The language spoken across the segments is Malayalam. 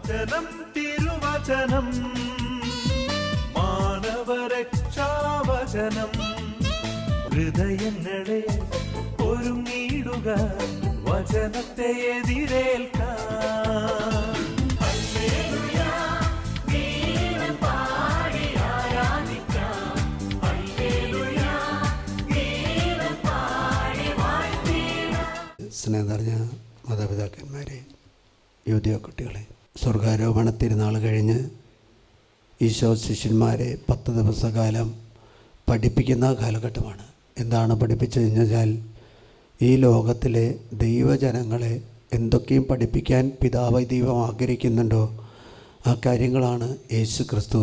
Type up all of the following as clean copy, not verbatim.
വചനം തിരുവചനം മാനവരക്ഷാവചനം. ഹൃദയങ്ങളെ ഒരുങ്ങിയിടുക വചനത്തെ എതിരേൽക്കാൻ. സ്നേഹം നിറഞ്ഞ മാതാപിതാക്കന്മാരെ, യുവതിയ കുട്ടികളെ, സ്വർഗാരോപണ തിരുനാൾ കഴിഞ്ഞ് ഈശോ ശിഷ്യന്മാരെ 10 ദിവസക്കാലം പഠിപ്പിക്കുന്ന കാലഘട്ടമാണ്. എന്താണ് പഠിപ്പിച്ചതെന്ന് വെച്ചാൽ, ഈ ലോകത്തിലെ ദൈവജനങ്ങളെ എന്തൊക്കെയും പഠിപ്പിക്കാൻ പിതാവ് ദൈവം ആഗ്രഹിക്കുന്നുണ്ടോ ആ കാര്യങ്ങളാണ് യേശു ക്രിസ്തു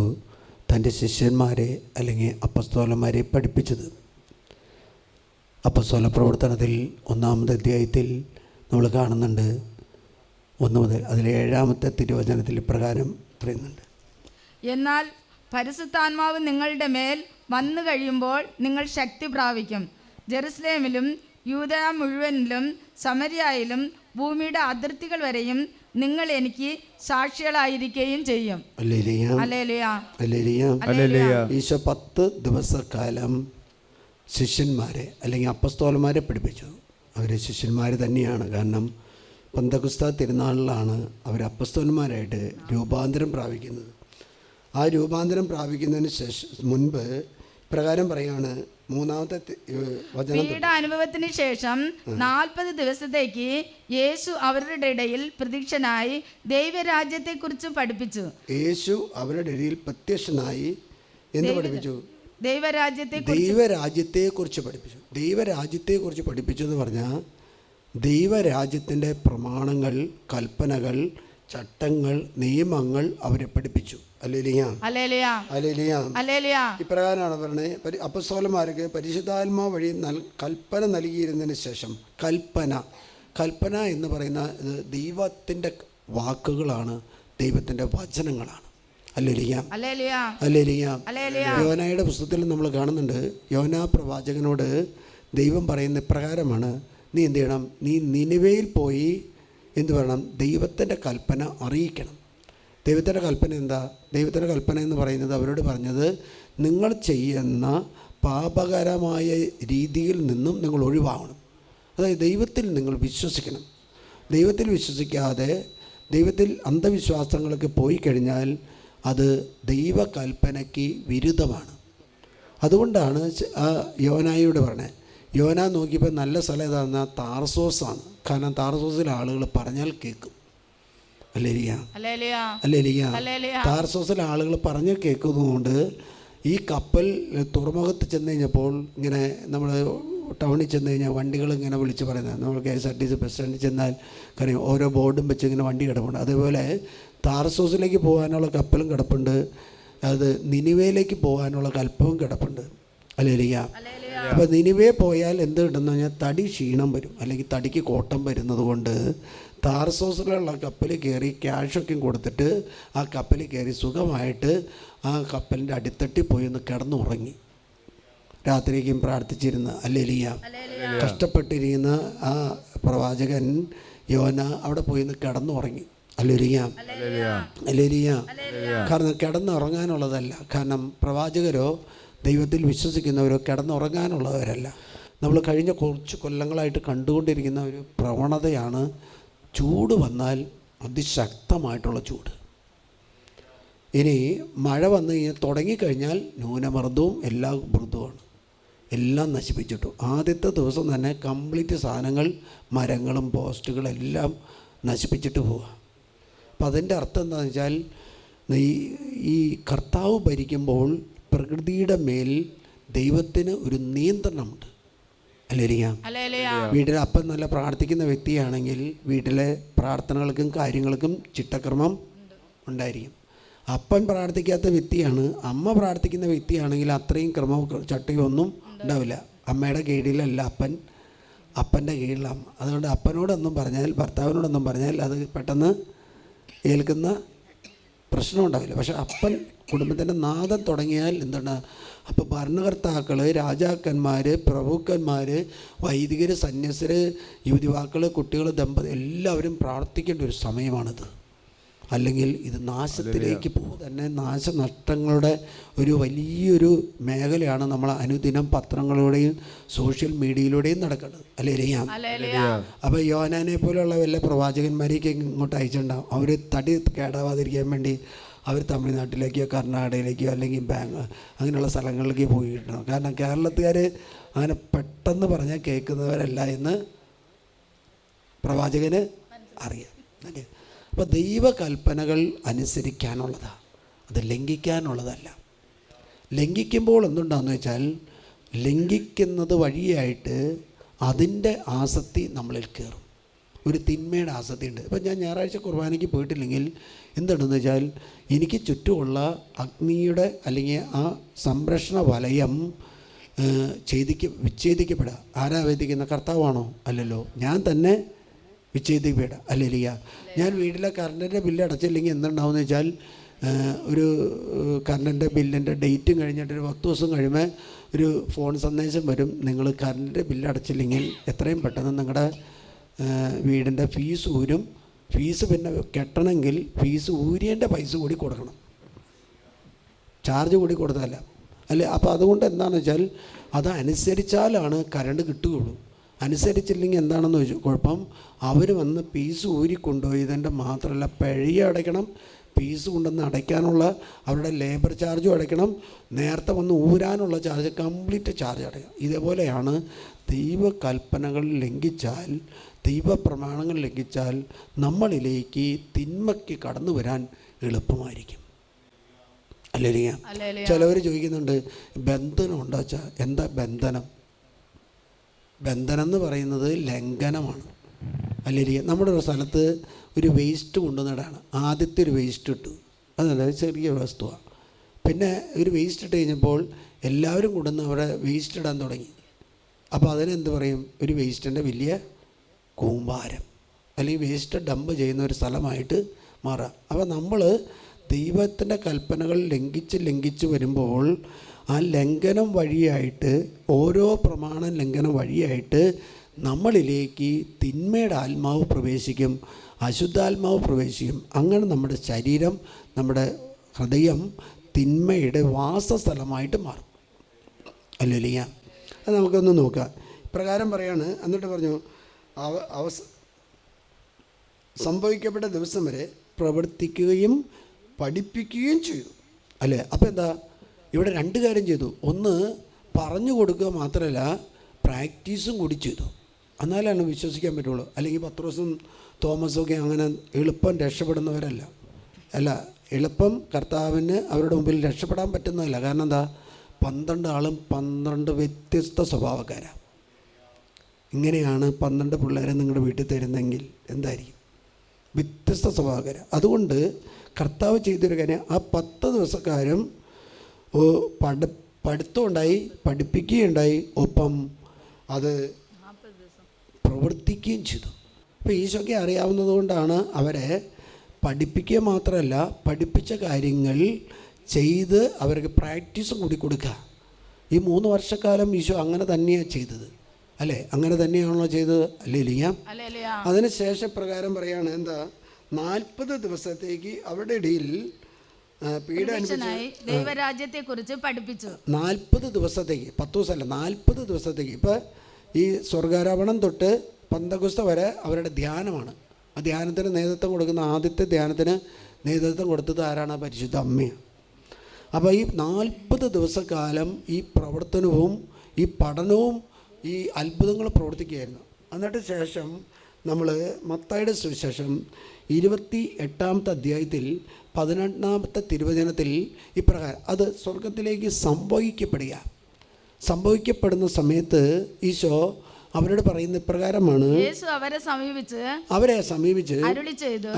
തൻ്റെ ശിഷ്യന്മാരെ അല്ലെങ്കിൽ അപ്പസ്തോലന്മാരെ പഠിപ്പിച്ചത്. അപ്പസ്തോല പ്രവർത്തനത്തിൽ 1-ാമത്തെ അധ്യായത്തിൽ നമ്മൾ കാണുന്നുണ്ട്, 1 മുതൽ അതിലെ 7-ാമത്തെ തിരുവചനത്തിൽ ഇപ്രകാരം പറയുന്നുണ്ട്: എന്നാൽ പരിശുദ്ധാത്മാവ് നിങ്ങളുടെ മേൽ വന്നു കഴിയുമ്പോൾ നിങ്ങൾ ശക്തി പ്രാപിക്കും. ജെറുസലേമിലും യൂദയ മുഴുവനിലും സമരിയായിലും ഭൂമിയുടെ അതിർത്തികൾ വരെയും നിങ്ങൾ എനിക്ക് സാക്ഷികളായിരിക്കുകയും ചെയ്യും. ഈശോ 10 ദിവസക്കാലം ശിഷ്യന്മാരെ അല്ലെങ്കിൽ അപ്പസ്തോലന്മാരെ പഠിപ്പിച്ചു. അവർ ശിഷ്യന്മാർ തന്നെയാണ്. കാരണം പെന്തക്കോസ്ത തിരുനാളിലാണ് അവർ അപ്പസ്തോലന്മാരായിട്ട് രൂപാന്തരം പ്രാപിക്കുന്നത്. ആ രൂപാന്തരം പ്രാപിക്കുന്നതിന് മുൻപ് പ്രകാരം പറയുകയാണ്, 3-ാമത്തെ വചനം: അനുഭവത്തിന് ശേഷം 40 ദിവസത്തേക്ക് യേശു അവരുടെ ഇടയിൽ പ്രത്യക്ഷനായി ദൈവരാജ്യത്തെക്കുറിച്ച് പഠിപ്പിച്ചു. യേശു അവരുടെ ഇടയിൽ പ്രത്യക്ഷനായി എന്ത് പഠിപ്പിച്ചു? ദൈവരാജ്യത്തെക്കുറിച്ച് പഠിപ്പിച്ചു. ദൈവരാജ്യത്തെക്കുറിച്ച് പഠിപ്പിച്ചു എന്ന് പറഞ്ഞാൽ ദൈവരാജ്യത്തിൻ്റെ പ്രമാണങ്ങൾ, കൽപ്പനകൾ, ചട്ടങ്ങൾ, നിയമങ്ങൾ അവരെ പഠിപ്പിച്ചു. ഇപ്രകാരമാണ് പറഞ്ഞത്, അപ്പസ്തോലന്മാർക്ക് പരിശുദ്ധാത്മാവ് വഴി കൽപ്പന നൽകിയിരുന്നതിന് ശേഷം, കൽപ്പന എന്ന് പറയുന്ന ദൈവത്തിൻ്റെ വാക്കുകളാണ്, ദൈവത്തിൻ്റെ വചനങ്ങളാണ്. യോനായുടെ പുസ്തകത്തിൽ നമ്മൾ കാണുന്നുണ്ട്, യോനാ പ്രവാചകനോട് ദൈവം പറയുന്ന പ്രകാരമാണ്, നീ എന്ത് ചെയ്യണം? നീ നിനിവേയിൽ പോയി എന്ത് പറയണം? ദൈവത്തിൻ്റെ കൽപ്പന അറിയിക്കണം. ദൈവത്തിൻ്റെ കൽപ്പന എന്താ? ദൈവത്തിൻ്റെ കൽപ്പന എന്ന് പറയുന്നത് അവരോട് പറഞ്ഞത്, നിങ്ങൾ ചെയ്യുന്ന പാപകരമായ രീതിയിൽ നിന്നും നിങ്ങൾ ഒഴിവാകണം. അതായത് ദൈവത്തിൽ നിങ്ങൾ വിശ്വസിക്കണം. ദൈവത്തിൽ വിശ്വസിക്കാതെ ദൈവത്തിൽ അന്ധവിശ്വാസങ്ങൾക്ക് പോയി കഴിഞ്ഞാൽ അത് ദൈവകൽപ്പനയ്ക്ക് വിരുദ്ധമാണ്. അതുകൊണ്ടാണ് യോനായോട് പറഞ്ഞത്. യോന നോക്കിയപ്പോൾ നല്ല സ്ഥലം ഏതാണെന്ന് താർസോസാണ്. കാരണം താർസോസിലെ ആളുകൾ പറഞ്ഞാൽ കേൾക്കും. താർസോസിലെ ആളുകൾ പറഞ്ഞാൽ കേൾക്കുന്നതുകൊണ്ട് ഈ കപ്പൽ തുറമുഖത്ത് ചെന്ന് കഴിഞ്ഞപ്പോൾ ഇങ്ങനെ നമ്മൾ ടൗണിൽ ചെന്ന് കഴിഞ്ഞാൽ വണ്ടികൾ ഇങ്ങനെ വിളിച്ച് പറയുന്നത്, നമ്മൾ KSRTC ബസ് സ്റ്റാൻഡിൽ ചെന്നാൽ കാര്യം ഓരോ ബോർഡും വെച്ച് ഇങ്ങനെ വണ്ടി കിടപ്പുണ്ട്. അതേപോലെ താർസോസിലേക്ക് പോകാനുള്ള കപ്പലും കിടപ്പുണ്ട്, അത് നിനിവേയിലേക്ക് പോകാനുള്ള കൽപ്പവും കിടപ്പുണ്ട്. അപ്പോൾ നിനിവേ പോയാൽ എന്ത് കിട്ടുന്നു പറഞ്ഞാൽ തടി ക്ഷീണം വരും, അല്ലെങ്കിൽ തടിക്ക് കോട്ടം വരുന്നത് കൊണ്ട് താർസോസിലുള്ള കപ്പലിൽ കയറി ക്യാഷൊക്കെ കൊടുത്തിട്ട് ആ കപ്പലിൽ കയറി സുഖമായിട്ട് ആ കപ്പലിൻ്റെ അടിത്തട്ടി പോയി ഒന്ന് കിടന്നുറങ്ങി. രാത്രിക്കും പ്രാർത്ഥിച്ചിരുന്ന കഷ്ടപ്പെട്ടിരിക്കുന്ന ആ പ്രവാചകൻ യോന അവിടെ പോയി ഒന്ന് കിടന്നുറങ്ങി. കാരണം കിടന്നുറങ്ങാനുള്ളതല്ല. കാരണം പ്രവാചകരോ ദൈവത്തിൽ വിശ്വസിക്കുന്നവരോ കിടന്നുറങ്ങാനുള്ളവരല്ല. നമ്മൾ കഴിഞ്ഞ കുറച്ച് കൊല്ലങ്ങളായിട്ട് കണ്ടുകൊണ്ടിരിക്കുന്ന ഒരു പ്രവണതയാണ്, ചൂട് വന്നാൽ അതിശക്തമായിട്ടുള്ള ചൂട്. ഇനി മഴ വന്നു കഴിഞ്ഞാൽ തുടങ്ങിക്കഴിഞ്ഞാൽ ന്യൂനമർദ്ദവും എല്ലാ മൃദുവാണ്, എല്ലാം നശിപ്പിച്ചിട്ടു. ആദ്യത്തെ ദിവസം തന്നെ കംപ്ലീറ്റ് സാധനങ്ങൾ, മരങ്ങളും പോസ്റ്റുകളെല്ലാം നശിപ്പിച്ചിട്ട് പോവുക. അപ്പം അതിൻ്റെ അർത്ഥം എന്താണെന്ന് വെച്ചാൽ, ഈ കർത്താവ് ഭരിക്കുമ്പോൾ പ്രകൃതിയുടെ മേൽ ദൈവത്തിന് ഒരു നിയന്ത്രണമുണ്ട്. വീട്ടിലെ അപ്പൻ നല്ല പ്രാർത്ഥിക്കുന്ന വ്യക്തിയാണെങ്കിൽ വീട്ടിലെ പ്രാർത്ഥനകൾക്കും കാര്യങ്ങൾക്കും ചിട്ടക്രമം ഉണ്ടായിരിക്കും. അപ്പൻ പ്രാർത്ഥിക്കാത്ത വ്യക്തിയാണ്, അമ്മ പ്രാർത്ഥിക്കുന്ന വ്യക്തിയാണെങ്കിൽ അത്രയും ക്രമവും ചട്ടയും ഒന്നും ഉണ്ടാവില്ല. അമ്മയുടെ കീഴിലല്ല അപ്പൻ്റെ കീഴിലാണ്. അതുകൊണ്ട് അപ്പനോടൊന്നും പറഞ്ഞാൽ, ഭർത്താവിനോടൊന്നും പറഞ്ഞാൽ അത് പെട്ടെന്ന് ഏൽക്കുന്ന പ്രശ്നം ഉണ്ടാവില്ല. പക്ഷെ അപ്പൻ കുടുംബത്തിൻ്റെ നാദം തുടങ്ങിയാൽ എന്താണ്? അപ്പോൾ ഭരണകർത്താക്കൾ, രാജാക്കന്മാർ, പ്രഭുക്കന്മാർ, വൈദികർ, സന്യസ്തർ, യുവതിവാക്കൾ, കുട്ടികൾ, ദമ്പതി എല്ലാവരും പ്രാർത്ഥിക്കേണ്ട ഒരു സമയമാണിത്. അല്ലെങ്കിൽ ഇത് നാശത്തിലേക്ക് പോകും. തന്നെ നാശനഷ്ടങ്ങളുടെ ഒരു വലിയൊരു മേഖലയാണ് നമ്മൾ അനുദിനം പത്രങ്ങളിലൂടെയും സോഷ്യൽ മീഡിയയിലൂടെയും നടക്കുന്നത്. അല്ലേ? അപ്പോൾ യോനാനെ പോലെയുള്ള വല്ല പ്രവാചകന്മാരെയൊക്കെ ഇങ്ങോട്ട് അയച്ചിട്ടുണ്ടാവും. അവർ തടി കേടാവാതിരിക്കാൻ വേണ്ടി അവർ തമിഴ്നാട്ടിലേക്കോ കർണാടകയിലേക്കോ അല്ലെങ്കിൽ അങ്ങനെയുള്ള സ്ഥലങ്ങളിലേക്ക് പോയിട്ടുണ്ടാവും. കാരണം കേരളത്തുകാർ അങ്ങനെ പെട്ടെന്ന് പറഞ്ഞാൽ കേൾക്കുന്നവരല്ല എന്ന് പ്രവാചകന് അറിയാം. അല്ലേ? അപ്പോൾ ദൈവകൽപ്പനകൾ അനുസരിക്കാനുള്ളതാണ്, അത് ലംഘിക്കാനുള്ളതല്ല. ലംഘിക്കുമ്പോൾ എന്തുണ്ടാകുന്നു വെച്ചാൽ ലംഘിക്കുന്നത് വഴിയായിട്ട് അതിൻ്റെ ആസക്തി നമ്മളിൽ കയറും. ഒരു തിന്മയുടെ ആസക്തി ഉണ്ട്. ഇപ്പം ഞാൻ ഞായറാഴ്ച കുർബാനയ്ക്ക് പോയിട്ടില്ലെങ്കിൽ എന്താണെന്ന് വെച്ചാൽ എനിക്ക് ചുറ്റുമുള്ള അഗ്നിയുടെ അല്ലെങ്കിൽ ആ സംരക്ഷണ വലയം വിച്ഛേദിക്കപ്പെടുക. ആരാ വേദിക്കുന്ന? കർത്താവാണോ? അല്ലല്ലോ, ഞാൻ തന്നെ വിച്ഛേദിക്കപ്പെടുക. അല്ലേലിയ. ഞാൻ വീട്ടിലെ കറണ്ടിൻ്റെ ബില്ല് അടച്ചില്ലെങ്കിൽ എന്തുണ്ടാവുമെന്ന് വെച്ചാൽ ഒരു കറണ്ടിൻ്റെ ബില്ലിൻ്റെ ഡേറ്റും കഴിഞ്ഞിട്ടൊരു 10 ദിവസം കഴിയുമ്പോൾ ഒരു ഫോൺ സന്ദേശം വരും, നിങ്ങൾ കറണ്ടിൻ്റെ ബില്ല് അടച്ചില്ലെങ്കിൽ എത്രയും പെട്ടെന്ന് നിങ്ങളുടെ വീടിൻ്റെ ഫീസ് ഊരും. ഫീസ് പിന്നെ കെട്ടണമെങ്കിൽ ഫീസ് ഊരിയതിൻ്റെ പൈസ കൂടി കൊടുക്കണം, ചാർജ് കൂടി കൊടുത്താല. അല്ലേ? അപ്പോൾ അതുകൊണ്ട് എന്താണെന്ന് വെച്ചാൽ അതനുസരിച്ചാലാണ് കറണ്ട് കിട്ടുകയുള്ളൂ. അനുസരിച്ചില്ലെങ്കിൽ എന്താണെന്ന് വെച്ചാൽ കുഴപ്പം, അവർ വന്ന് ഫീസ് ഊരിക്കൊണ്ടുപോയതിൻ്റെ മാത്രമല്ല പിഴ അടയ്ക്കണം, ഫീസ് കൊണ്ടുവന്ന് അടയ്ക്കാനുള്ള അവരുടെ ലേബർ ചാർജും അടയ്ക്കണം, നേരത്തെ വന്ന് ഊരാനുള്ള ചാർജ്, കംപ്ലീറ്റ് ചാർജ് അടയ്ക്കണം. ഇതേപോലെയാണ് ദൈവകൽപ്പനകൾ ലംഘിച്ചാൽ, ദൈവപ്രമാണങ്ങൾ ലംഘിച്ചാൽ നമ്മളിലേക്ക് തിന്മയ്ക്ക് കടന്നു വരാൻ എളുപ്പമായിരിക്കും. അല്ലേ? ചിലവർ ചോദിക്കുന്നുണ്ട് ബന്ധനം ഉണ്ടോ വെച്ചാൽ. എന്താ ബന്ധനം? ബന്ധനം എന്ന് പറയുന്നത് ലംഘനമാണ്. അല്ലേ? നമ്മുടെ ഒരു സ്ഥലത്ത് ഒരു വേസ്റ്റ് കൊണ്ടുവന്നിടാണ്. ആദ്യത്തെ ഒരു വേസ്റ്റ് ഇട്ടു, അതല്ല ചെറിയ വസ്തുവാണ്. പിന്നെ ഒരു വേസ്റ്റ് ഇട്ട് കഴിഞ്ഞപ്പോൾ എല്ലാവരും കൊണ്ടുവന്ന് അവിടെ വേസ്റ്റ് ഇടാൻ തുടങ്ങി. അപ്പോൾ അതിനെന്ത് പറയും? ഒരു വേസ്റ്റിൻ്റെ വലിയ കൂമ്പാരം അല്ലെങ്കിൽ വേസ്റ്റ് ഡംപ് ചെയ്യുന്ന ഒരു സ്ഥലമായിട്ട് മാറാം. അപ്പോൾ നമ്മൾ ദൈവത്തിൻ്റെ കൽപ്പനകൾ ലംഘിച്ച് വരുമ്പോൾ ആ ലംഘനം വഴിയായിട്ട്, ഓരോ പ്രമാണ ലംഘനം വഴിയായിട്ട് നമ്മളിലേക്ക് തിന്മയുടെ ആത്മാവ് പ്രവേശിക്കും, അശുദ്ധാത്മാവ് പ്രവേശിക്കും. അങ്ങനെ നമ്മുടെ ശരീരം, നമ്മുടെ ഹൃദയം തിന്മയുടെ വാസസ്ഥലമായിട്ട് മാറും. അല്ലേ? അത് നമുക്കൊന്ന് നോക്കാം. ഇപ്രകാരം പറയാണ്. എന്നിട്ട് പറഞ്ഞു, സംഭവിക്കപ്പെട്ട ദിവസം വരെ പ്രവർത്തിക്കുകയും പഠിപ്പിക്കുകയും ചെയ്തു. അല്ലേ? അപ്പോൾ എന്താ ഇവിടെ 2 കാര്യം ചെയ്തു. ഒന്ന്, പറഞ്ഞു കൊടുക്കുക മാത്രമല്ല പ്രാക്ടീസും കൂടി ചെയ്തു. എന്നാലാണ് വിശ്വസിക്കാൻ പറ്റുള്ളൂ. അല്ലെങ്കിൽ പത്രോസും തോമസും അങ്ങനെ എളുപ്പം രക്ഷപ്പെടുന്നവരല്ല. എളുപ്പം കർത്താവിന് അവരുടെ മുമ്പിൽ രക്ഷപ്പെടാൻ പറ്റുന്നതല്ല. കാരണം എന്താ? 12 ആളും 12 വ്യത്യസ്ത സ്വഭാവക്കാരാണ്. ഇങ്ങനെയാണ് 12 പിള്ളേരെ നിങ്ങളുടെ വീട്ടിൽ തരുന്നെങ്കിൽ എന്തായിരിക്കും? വ്യത്യസ്ത സ്വഭാവക്കാർ. അതുകൊണ്ട് കർത്താവ് ചെയ്തൊരു കാര്യം, ആ 10 ദിവസക്കാരും പഠിത്തം ഉണ്ടായി, പഠിപ്പിക്കുകയുണ്ടായി, ഒപ്പം അത് പ്രവർത്തിക്കുകയും ചെയ്തു. അപ്പോൾ ഈശോയ്ക്ക് അറിയാവുന്നത് കൊണ്ടാണ് അവരെ പഠിപ്പിക്കുക മാത്രമല്ല പഠിപ്പിച്ച കാര്യങ്ങൾ ചെയ്ത് അവർക്ക് പ്രാക്ടീസും കൂടി കൊടുക്കുക. ഈ 3 വർഷക്കാലം ഈശോ അങ്ങനെ തന്നെയാണ് ചെയ്തത്. അല്ലേ? അങ്ങനെ തന്നെയാണല്ലോ ചെയ്തത്. അല്ലേ? അതിനുശേഷം പ്രകാരം പറയാണ് എന്താ, 40 ദിവസത്തേക്ക് അവരുടെ ഇടയിൽ പീഡ അനുഭവിച്ചു ദൈവരാജ്യത്തെക്കുറിച്ച് പഠിപ്പിച്ചു. 40 ദിവസത്തേക്ക്, 10 ദിവസമല്ല, 40 ദിവസത്തേക്ക്. ഇപ്പോൾ ഈ സ്വർഗാരോപണം തൊട്ട് പന്തക്കുസ്ത വരെ അവരുടെ ധ്യാനമാണ്. ആ ധ്യാനത്തിന് നേതൃത്വം കൊടുക്കുന്ന, ആദ്യത്തെ ധ്യാനത്തിന് നേതൃത്വം കൊടുത്തത് ആരാണ്? പരിശുദ്ധ അമ്മയാണ്. അപ്പോൾ ഈ 40 ദിവസക്കാലം ഈ പ്രവർത്തനവും ഈ പഠനവും ഈ അത്ഭുതങ്ങൾ പ്രവർത്തിക്കുകയായിരുന്നു. എന്നിട്ട് ശേഷം നമ്മൾ മത്തായിയുടെ സുവിശേഷം 28-ാമത്തെ അധ്യായത്തിൽ 18-ാമത്തെ തിരുവചനത്തിൽ ഇപ്രകാരം, അത് സ്വർഗത്തിലേക്ക് സംഭവിക്കപ്പെടുന്ന സമയത്ത് ഈശോ അവരോട് പറയുന്ന ഇപ്രകാരമാണ്, അവരെ സമീപിച്ച് അരുളി ചെയ്തു,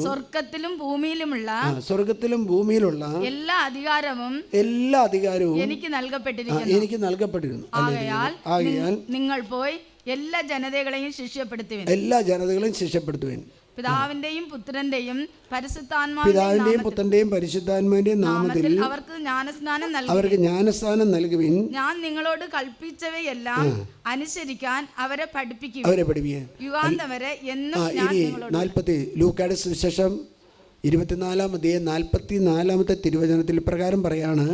സ്വർഗത്തിലും ഭൂമിയിലുമുള്ള എല്ലാ അധികാരവും എനിക്ക് നൽകപ്പെട്ടിരുന്നു. ആകയാൽ നിങ്ങൾ പോയി എല്ലാ ജനതകളെയും ശിഷ്യപ്പെടുത്തുവിൻ. പിതാവിന്റെയും പുത്രന്റെയും പരിശുദ്ധാത്മാവിന്റെയും നാമത്തിൽ അവർക്ക് ജ്ഞാനസ്നാനം നൽകുവിൻ. ഞാൻ നിങ്ങളോട് കൽപ്പിച്ചവയെല്ലാം അനുസരിക്കാൻ അവരെ പഠിപ്പിക്കുക. യുഗാന്തം വരെ എന്നും. 40 ലൂക്കായുടെ സുവിശേഷം 24 44 തിരുവചനത്തിൽ പ്രകാരം പറയാണ്,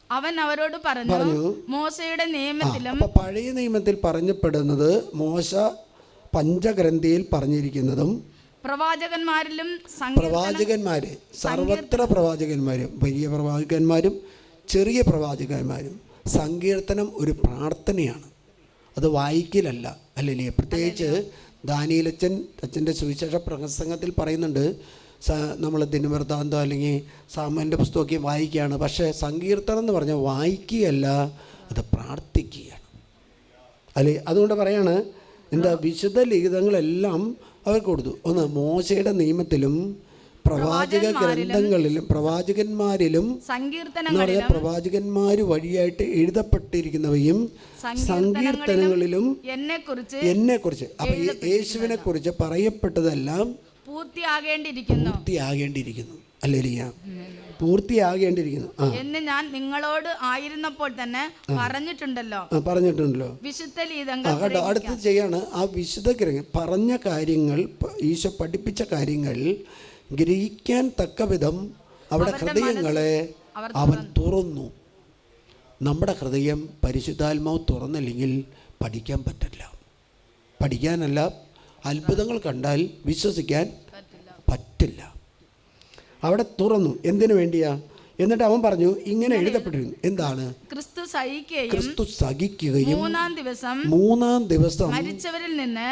അവൻ അവരോട് പറഞ്ഞു, മോശയുടെ നിയമത്തിലും. അപ്പൊ പഴയ നിയമത്തിൽ പറഞ്ഞപ്പെടുന്നത് മോശ പഞ്ചഗ്രന്ഥിയിൽ പറഞ്ഞിരിക്കുന്നതും പ്രവാചകന്മാരിലും പ്രവാചകന്മാര് സർവത്ര പ്രവാചകന്മാരും, വലിയ പ്രവാചകന്മാരും ചെറിയ പ്രവാചകന്മാരും, സങ്കീർത്തനം ഒരു പ്രാർത്ഥനയാണ്, അത് വായിക്കലല്ല. അല്ലേ? പ്രത്യേകിച്ച് ദാനിയേലച്ചൻ്റെ സുവിശേഷ പ്രസംഗത്തിൽ പറയുന്നുണ്ട്, നമ്മൾ ദിനവൃത്താന്തം അല്ലെങ്കിൽ സാമുവേലിൻ്റെ പുസ്തകമൊക്കെ വായിക്കുകയാണ്. പക്ഷേ സങ്കീർത്തനം എന്ന് പറഞ്ഞാൽ വായിക്കുകയല്ല, അത് പ്രാർത്ഥിക്കുകയാണ്. അല്ലേ? അതുകൊണ്ട് പറയാണ്, എന്താ വിശുദ്ധ ലിഖിതങ്ങളെല്ലാം അവർക്ക് കൊടുത്തു. ഒന്ന്, മോശയുടെ നിയമത്തിലും പ്രവാചക ഗ്രന്ഥങ്ങളിലും പ്രവാചകന്മാരിലും എന്ന് പറഞ്ഞാൽ പ്രവാചകന്മാർ വഴിയായിട്ട് എഴുതപ്പെട്ടിരിക്കുന്നവയും സങ്കീർത്തനങ്ങളിലും എന്നെക്കുറിച്ച്, അപ്പൊ യേശുവിനെ കുറിച്ച് പറയപ്പെട്ടതെല്ലാം പൂർത്തിയാകേണ്ടിയിരിക്കുന്നു. അല്ലേലിയ? പൂർത്തിയാകേണ്ടിയിരിക്കുന്നു എന്ന് ഞാൻ നിങ്ങളോട് ആയിരുന്നപ്പോൾ തന്നെ പറഞ്ഞിട്ടുണ്ടല്ലോ. വിശുദ്ധ അടുത്ത് ചെയ്യാണ് ആ വിശുദ്ധ പറഞ്ഞ കാര്യങ്ങൾ, ഈശോ പഠിപ്പിച്ച കാര്യങ്ങൾ ഗ്രഹിക്കാൻ തക്ക വിധം അവിടെ ഹൃദയങ്ങളെ അവൻ തുറന്നു. നമ്മുടെ ഹൃദയം പരിശുദ്ധാത്മാവ് തുറന്നില്ലെങ്കിൽ പഠിക്കാൻ പറ്റില്ല. പഠിക്കാനല്ല, അത്ഭുതങ്ങൾ കണ്ടാൽ വിശ്വസിക്കാൻ പറ്റില്ല. അവിടെ തുറന്നു. എന്തിനു വേണ്ടിയാ? എന്നിട്ട് അവൻ പറഞ്ഞു, ഇങ്ങനെ എഴുതപ്പെട്ടിരുന്നു. എന്താണ്? ക്രിസ്തു സഹിക്കുകയും മൂന്നാം ദിവസം മരിച്ചവരിൽ നിന്ന്